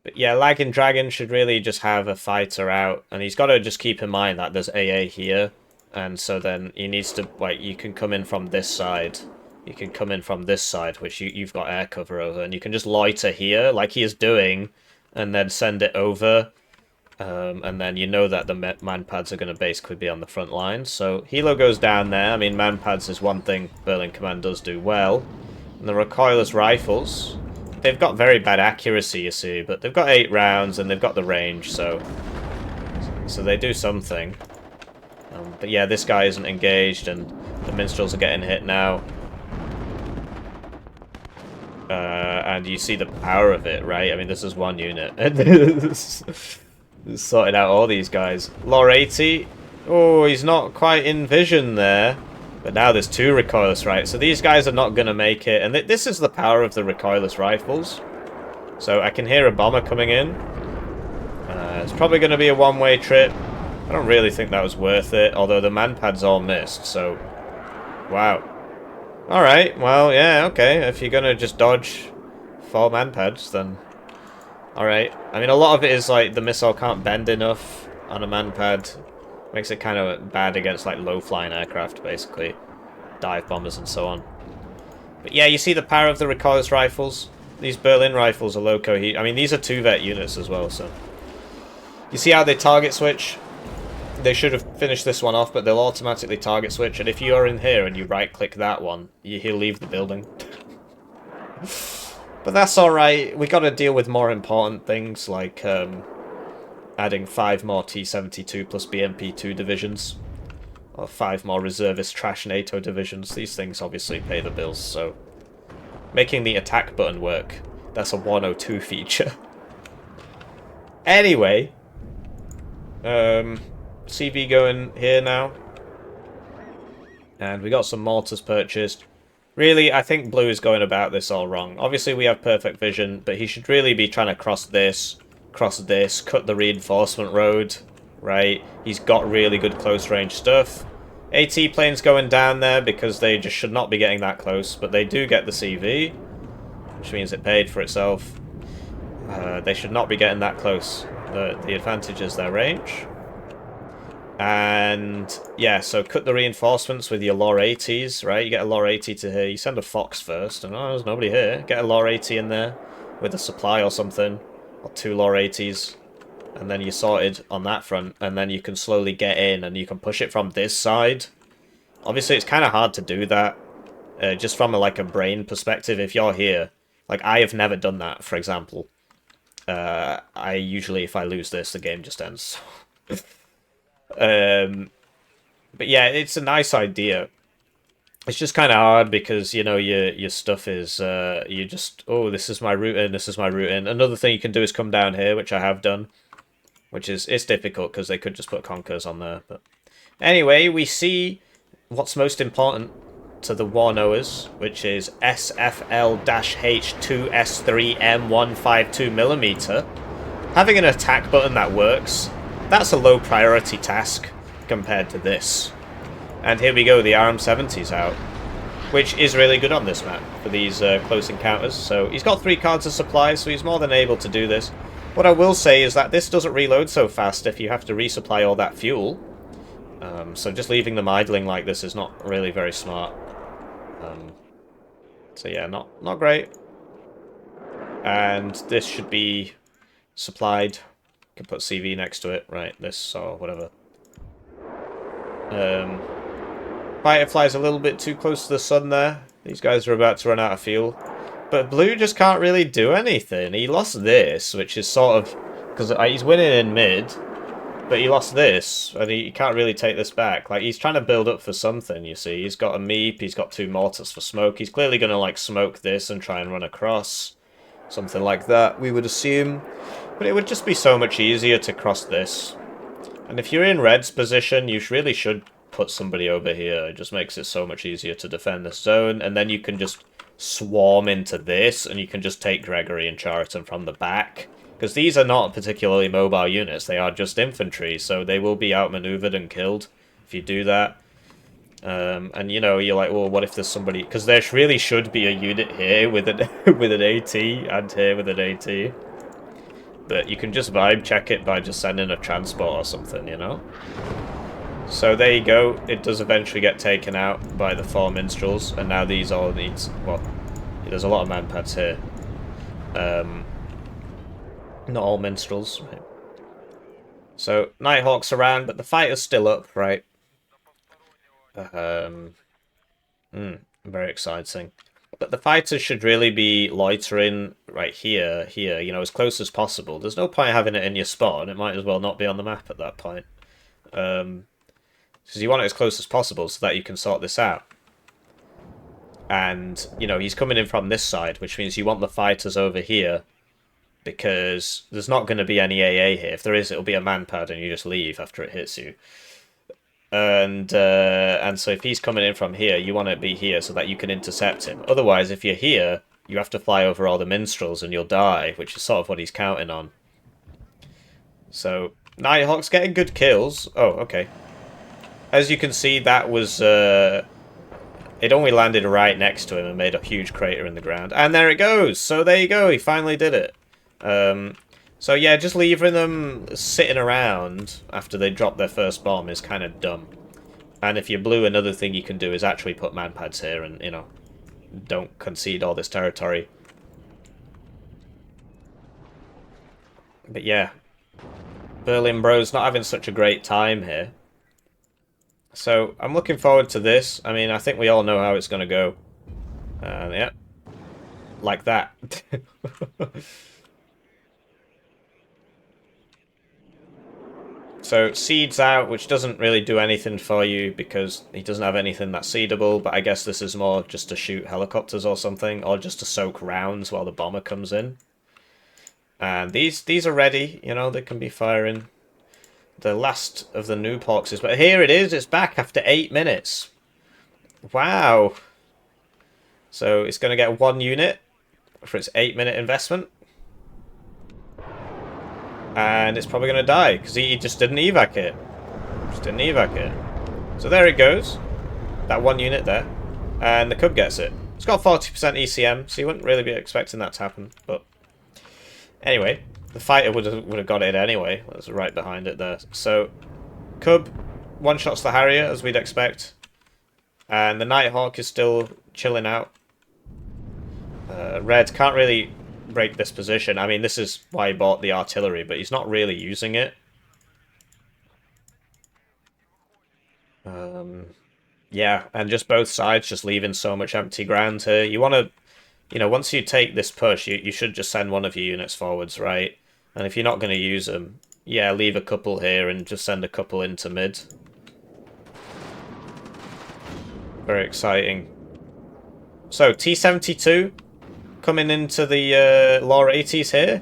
But yeah, Laggin Dragon should really just have a fighter out, and he's got to just keep in mind that there's AA here, and so then he needs to, like, you can come in from this side. You can come in from this side, which you've got air cover over, and you can just loiter here, like he is doing, and then send it over, and then you know that the manpads are going to basically be on the front line. So Hilo goes down there. I mean, manpads is one thing Berlin Command does do well. And the recoilless rifles... they've got very bad accuracy, you see, but they've got 8 rounds and they've got the range, so they do something. But yeah, this guy isn't engaged, and the minstrels are getting hit now. And you see the power of it, right? I mean, this is one unit. It's sorting out all these guys. Lore 80. Oh, he's not quite in vision there. But now there's two recoilless, right? So these guys are not going to make it. And this is the power of the recoilless rifles. So I can hear a bomber coming in. It's probably going to be a one-way trip. I don't really think that was worth it. Although the manpads all missed, so... Wow. Alright, well, yeah, okay. If you're going to just dodge 4 manpads, then... Alright. I mean, a lot of it is, like, the missile can't bend enough on a manpad. Makes it kind of bad against, like, low-flying aircraft, basically. Dive bombers and so on. But yeah, you see the power of the recoilless rifles? These Berlin rifles are low cohesion. I mean, these are 2-vet units as well, so... You see how they target switch? They should have finished this one off, but they'll automatically target switch. And if you are in here and you right-click that one, he'll leave the building. But that's alright. We got to deal with more important things, like adding 5 more T-72 plus BMP-2 divisions. Or 5 more reservist trash NATO divisions. These things obviously pay the bills, so... Making the attack button work. That's a 102 feature. Anyway... CV going here now. And we got some mortars purchased. Really, I think Blue is going about this all wrong. Obviously, we have perfect vision, but he should really be trying to cross this, cut the reinforcement road, right? He's got really good close-range stuff. AT planes going down there because they just should not be getting that close, but they do get the CV, which means it paid for itself. They should not be getting that close. The advantage is their range. And yeah, so cut the reinforcements with your Lore 80s, right? You get a Lore 80 to here. You send a Fox first, and oh, there's nobody here. Get a Lore 80 in there with a supply or something, or 2 Lore 80s, and then you're sorted on that front, and then you can slowly get in, and you can push it from this side. Obviously, it's kind of hard to do that, just from a brain perspective. If you're here, like I have never done that, for example. I usually, if I lose this, the game just ends. But yeah, it's a nice idea. It's just kind of hard because, you know, your stuff is, you just, oh, this is my route in, this is my route in. Another thing you can do is come down here, which I have done. Which is, it's difficult because they could just put Conkers on there. But anyway, we see what's most important to the Warnoers, which is SFL-H2S3M152mm. Having an attack button that works, that's a low priority task compared to this. And here we go, the RM70's out, which is really good on this map for these close encounters. So he's got 3 cards of supply, so he's more than able to do this. What I will say is that this doesn't reload so fast if you have to resupply all that fuel. So just leaving them idling like this is not really very smart. So yeah, not great. And this should be supplied. You can put CV next to it, right? This or whatever. Fighter flies a little bit too close to the sun there. These guys are about to run out of fuel. But Blue just can't really do anything. He lost this, which is sort of... Because he's winning in mid, but he lost this, and he can't really take this back. Like, he's trying to build up for something, you see. He's got a Meep, he's got 2 mortars for smoke. He's clearly going to, like, smoke this and try and run across. Something like that, we would assume. But it would just be so much easier to cross this. And if you're in Red's position, you really should put somebody over here. It just makes it so much easier to defend this zone, and then you can just swarm into this, and you can just take Gregory and Chariton from the back. Because these are not particularly mobile units, they are just infantry, so they will be outmaneuvered and killed if you do that. And you know, you're like, well, what if there's somebody... Because there really should be a unit here with an, with an AT, and here with an AT. But you can just vibe check it by just sending a transport or something, you know? So there you go, it does eventually get taken out by the 4 minstrels, and now these all needs... Well, there's a lot of manpads here. Not all minstrels, right? So, Nighthawk's around, but the fighter's still up, right? Very exciting. But the fighters should really be loitering right here, you know, as close as possible. There's no point having it in your spawn, it might as well not be on the map at that point. Because you want it as close as possible so that you can sort this out. And, you know, he's coming in from this side, which means you want the fighters over here, because there's not going to be any AA here. If there is, it'll be a man-pad, and you just leave after it hits you. And so if he's coming in from here, you want to be here so that you can intercept him. Otherwise, if you're here, you have to fly over all the minstrels and you'll die, which is sort of what he's counting on. So, Nighthawk's getting good kills. Oh, okay. As you can see, that was... it only landed right next to him and made a huge crater in the ground. And there it goes! So there you go, he finally did it. So yeah, just leaving them sitting around after they drop their first bomb is kind of dumb. And if you're blue, another thing you can do is actually put man-pads here and, you know, don't concede all this territory. But yeah, Berlin Bro's not having such a great time here. So I'm looking forward to this. I mean, I think we all know how it's going to go. Yeah, like that. So seeds out, which doesn't really do anything for you because he doesn't have anything that's seedable, but I guess this is more just to shoot helicopters or something, or just to soak rounds while the bomber comes in. And these are ready, you know, they can be firing. The last of the Noobhawks is... But here it is, it's back after 8 minutes. Wow. So it's going to get 1 unit for its 8-minute investment. And it's probably going to die, because he just didn't evac it. Just didn't evac it. So there it goes. That 1 unit there. And the Cub gets it. It's got 40% ECM, so you wouldn't really be expecting that to happen. But anyway, the fighter would have got it anyway. That's right behind it there. So Cub one-shots the Harrier, as we'd expect. And the Nighthawk is still chilling out. Red can't really break this position. I mean, this is why he bought the artillery, but he's not really using it. Yeah, and just both sides just leaving so much empty ground here. You want to, you know, once you take this push, you should just send one of your units forwards, right? And if you're not going to use them, yeah, leave a couple here and just send a couple into mid. Very exciting. So, T-72 coming into the Law 80s here.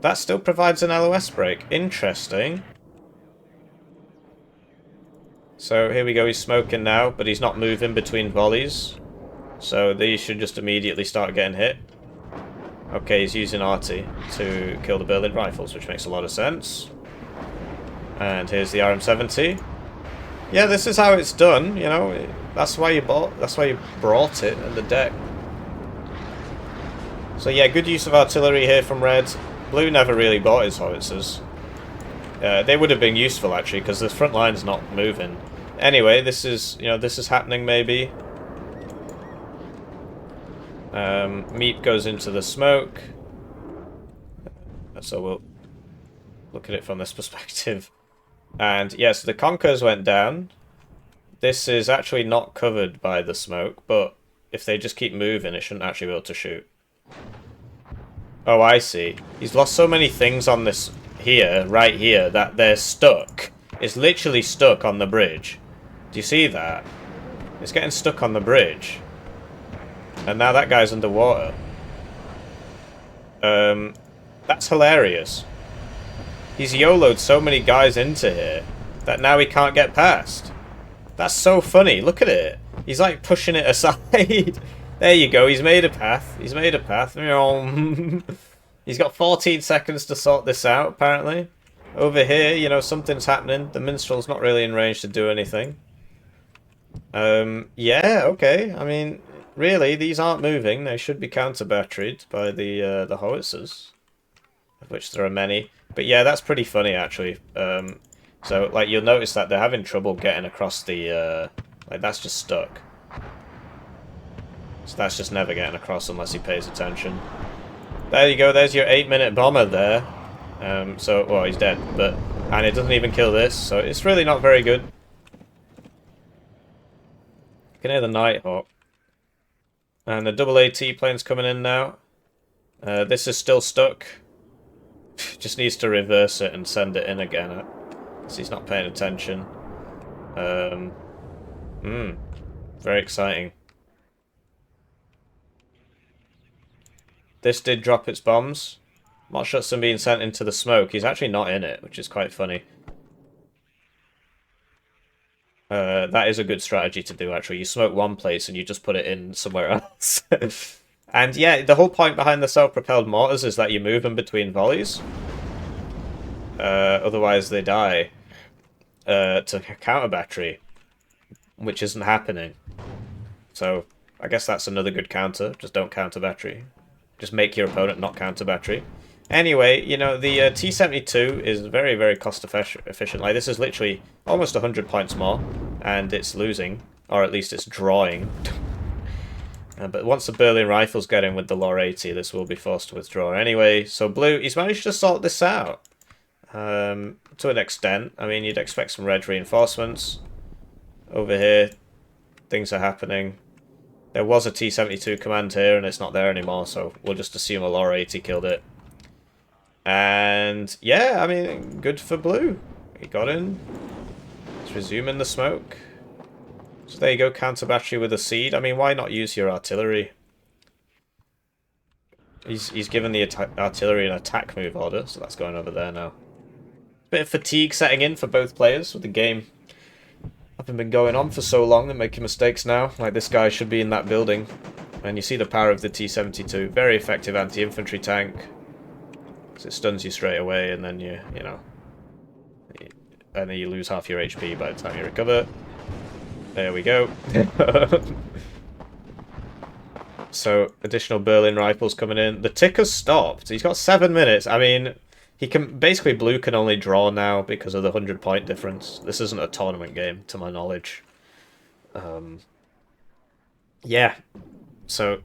That still provides an LOS break. Interesting. So here we go, he's smoking now, but he's not moving between volleys. So these should just immediately start getting hit. Okay, he's using arty to kill the Berlin rifles, which makes a lot of sense. And here's the RM-70. Yeah, this is how it's done, you know. That's why you brought it in the deck. So yeah, good use of artillery here from Red. Blue never really bought his howitzers. They would have been useful actually, because the front line's not moving. Anyway, this is, you know, this is happening maybe. Meat goes into the smoke. So we'll look at it from this perspective. And yes, the Conkers went down. This is actually not covered by the smoke, but if they just keep moving, it shouldn't actually be able to shoot. Oh, I see. He's lost so many things on this here, right here, that they're stuck. It's literally stuck on the bridge. Do you see that? It's getting stuck on the bridge. And now that guy's underwater. That's hilarious. He's YOLO'd so many guys into here that now he can't get past. That's so funny. Look at it. He's like pushing it aside. There you go. He's made a path. He's made a path. He's got 14 seconds to sort this out, apparently. Over here, you know, something's happening. The minstrel's not really in range to do anything. Yeah, okay. I mean, really, these aren't moving. They should be counter-batteried by the howitzers, of which there are many. But yeah, that's pretty funny, actually. So, like, you'll notice that they're having trouble getting across the... like, that's just stuck. So that's just never getting across unless he pays attention. There you go, there's your 8-minute bomber there. So, well, he's dead, but... And it doesn't even kill this, so it's really not very good. You can hear the Nighthawk. And the double AT plane's coming in now. This is still stuck. Just needs to reverse it and send it in again. So he's not paying attention. Very exciting. This did drop its bombs. Not sure some being sent into the smoke. He's actually not in it, which is quite funny. That is a good strategy to do, actually. You smoke one place and you just put it in somewhere else. And yeah, the whole point behind the self-propelled mortars is that you move them between volleys. Otherwise they die to counterbattery, which isn't happening. So I guess that's another good counter. Just don't counterbattery. Just make your opponent not counterbattery. Anyway, you know, the T-72 is very, very cost efficient. Like, this is literally almost 100 points more, and it's losing, or at least it's drawing. But once the Berlin Rifles get in with the Lore 80, this will be forced to withdraw. Anyway, so Blue, he's managed to sort this out. To an extent. I mean, you'd expect some red reinforcements. Over here, things are happening. There was a T-72 command here, and it's not there anymore, so we'll just assume a Lore 80 killed it. And yeah, I mean, good for Blue. He got in. Let's resume in the smoke. So there you go, counterbattery with a seed. I mean, why not use your artillery? He's given the artillery an attack move order, so that's going over there now. Bit of fatigue setting in for both players with the game having been going on for so long and making mistakes now. Like, this guy should be in that building. And you see the power of the T-72. Very effective anti-infantry tank. Because it stuns you straight away, and then you know... And then you lose half your HP by the time you recover. There we go. So, additional Berlin Rifles coming in. The ticker's stopped. He's got 7 minutes. I mean... He can basically Blue can only draw now because of the 100-point difference. This isn't a tournament game, to my knowledge. Yeah, so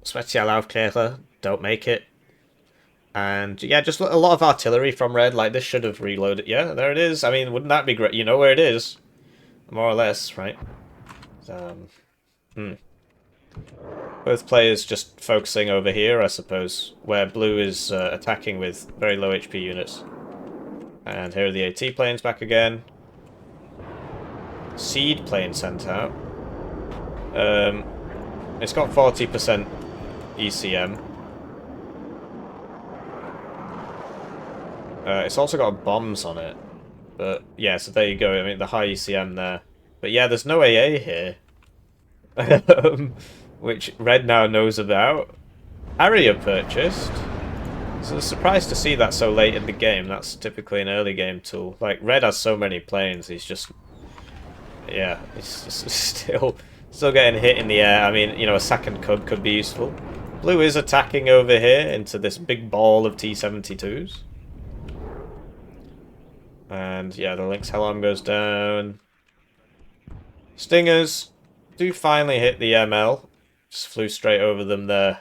Spezialaufklärer don't make it, and yeah, just a lot of artillery from Red. Like, this should have reloaded. Yeah, there it is. I mean, wouldn't that be great? You know where it is, more or less, right? Both players just focusing over here, I suppose, where Blue is attacking with very low HP units. And here are the AT planes back again. Seed plane sent out. It's got 40% ECM. It's also got bombs on it. But yeah, so there you go. I mean, the high ECM there. But yeah, there's no AA here. Which Red now knows about. Harrier purchased. So surprised to see that so late in the game. That's typically an early game tool. Like, Red has so many planes, he's just... Yeah, he's just still getting hit in the air. I mean, you know, a second Cub could be useful. Blue is attacking over here into this big ball of T-72s. And yeah, the Lynx Helm goes down. Stingers do finally hit the ML. Just flew straight over them there.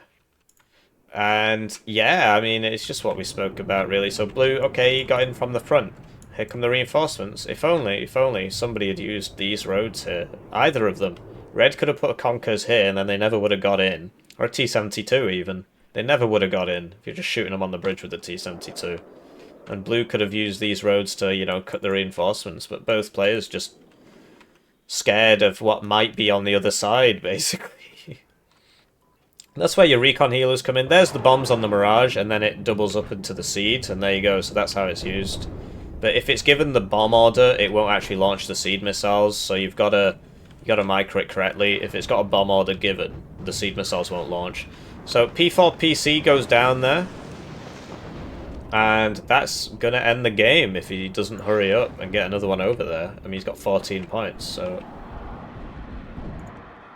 And yeah, I mean, it's just what we spoke about, really. So Blue, okay, he got in from the front. Here come the reinforcements. If only somebody had used these roads here. Either of them. Red could have put a Conkers here, and then they never would have got in. Or a T-72, even. They never would have got in if you're just shooting them on the bridge with the T-72. And Blue could have used these roads to, you know, cut the reinforcements. But both players just scared of what might be on the other side, basically. That's where your recon healers come in. There's the bombs on the Mirage, and then it doubles up into the Seed, and there you go. So that's how it's used. But if it's given the bomb order, it won't actually launch the Seed missiles. So you've got to micro it correctly. If it's got a bomb order given, the Seed missiles won't launch. So P4PC goes down there, and that's gonna end the game if he doesn't hurry up and get another one over there. I mean, he's got 14 points, so.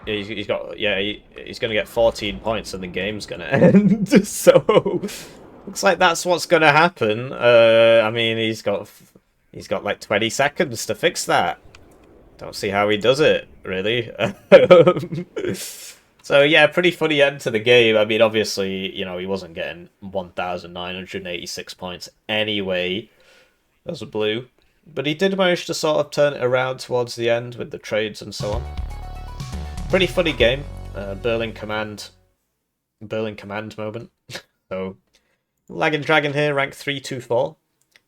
He's going to get 14 points and the game's going to end. So, looks like that's what's going to happen. I mean, he's got like 20 seconds to fix that. Don't see how he does it, really. So, yeah, pretty funny end to the game. I mean, obviously, you know, he wasn't getting 1,986 points anyway as a Blue. But he did manage to sort of turn it around towards the end with the trades and so on. Pretty funny game. Berlin Command moment. So, Laggin Dragon here, rank 324.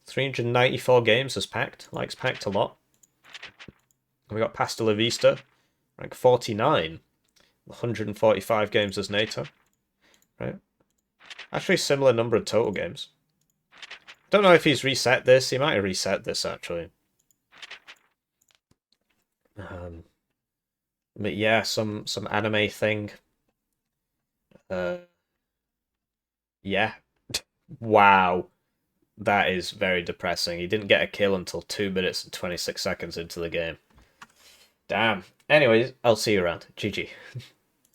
394 games as packed. Likes packed a lot. And we got Pasta La Vista. Rank 49. 145 games as NATO. Right. Actually, similar number of total games. Don't know if he's reset this. He might have reset this, actually. But yeah, some anime thing. Yeah. Wow. That is very depressing. He didn't get a kill until 2 minutes and 26 seconds into the game. Damn. Anyways, I'll see you around. GG.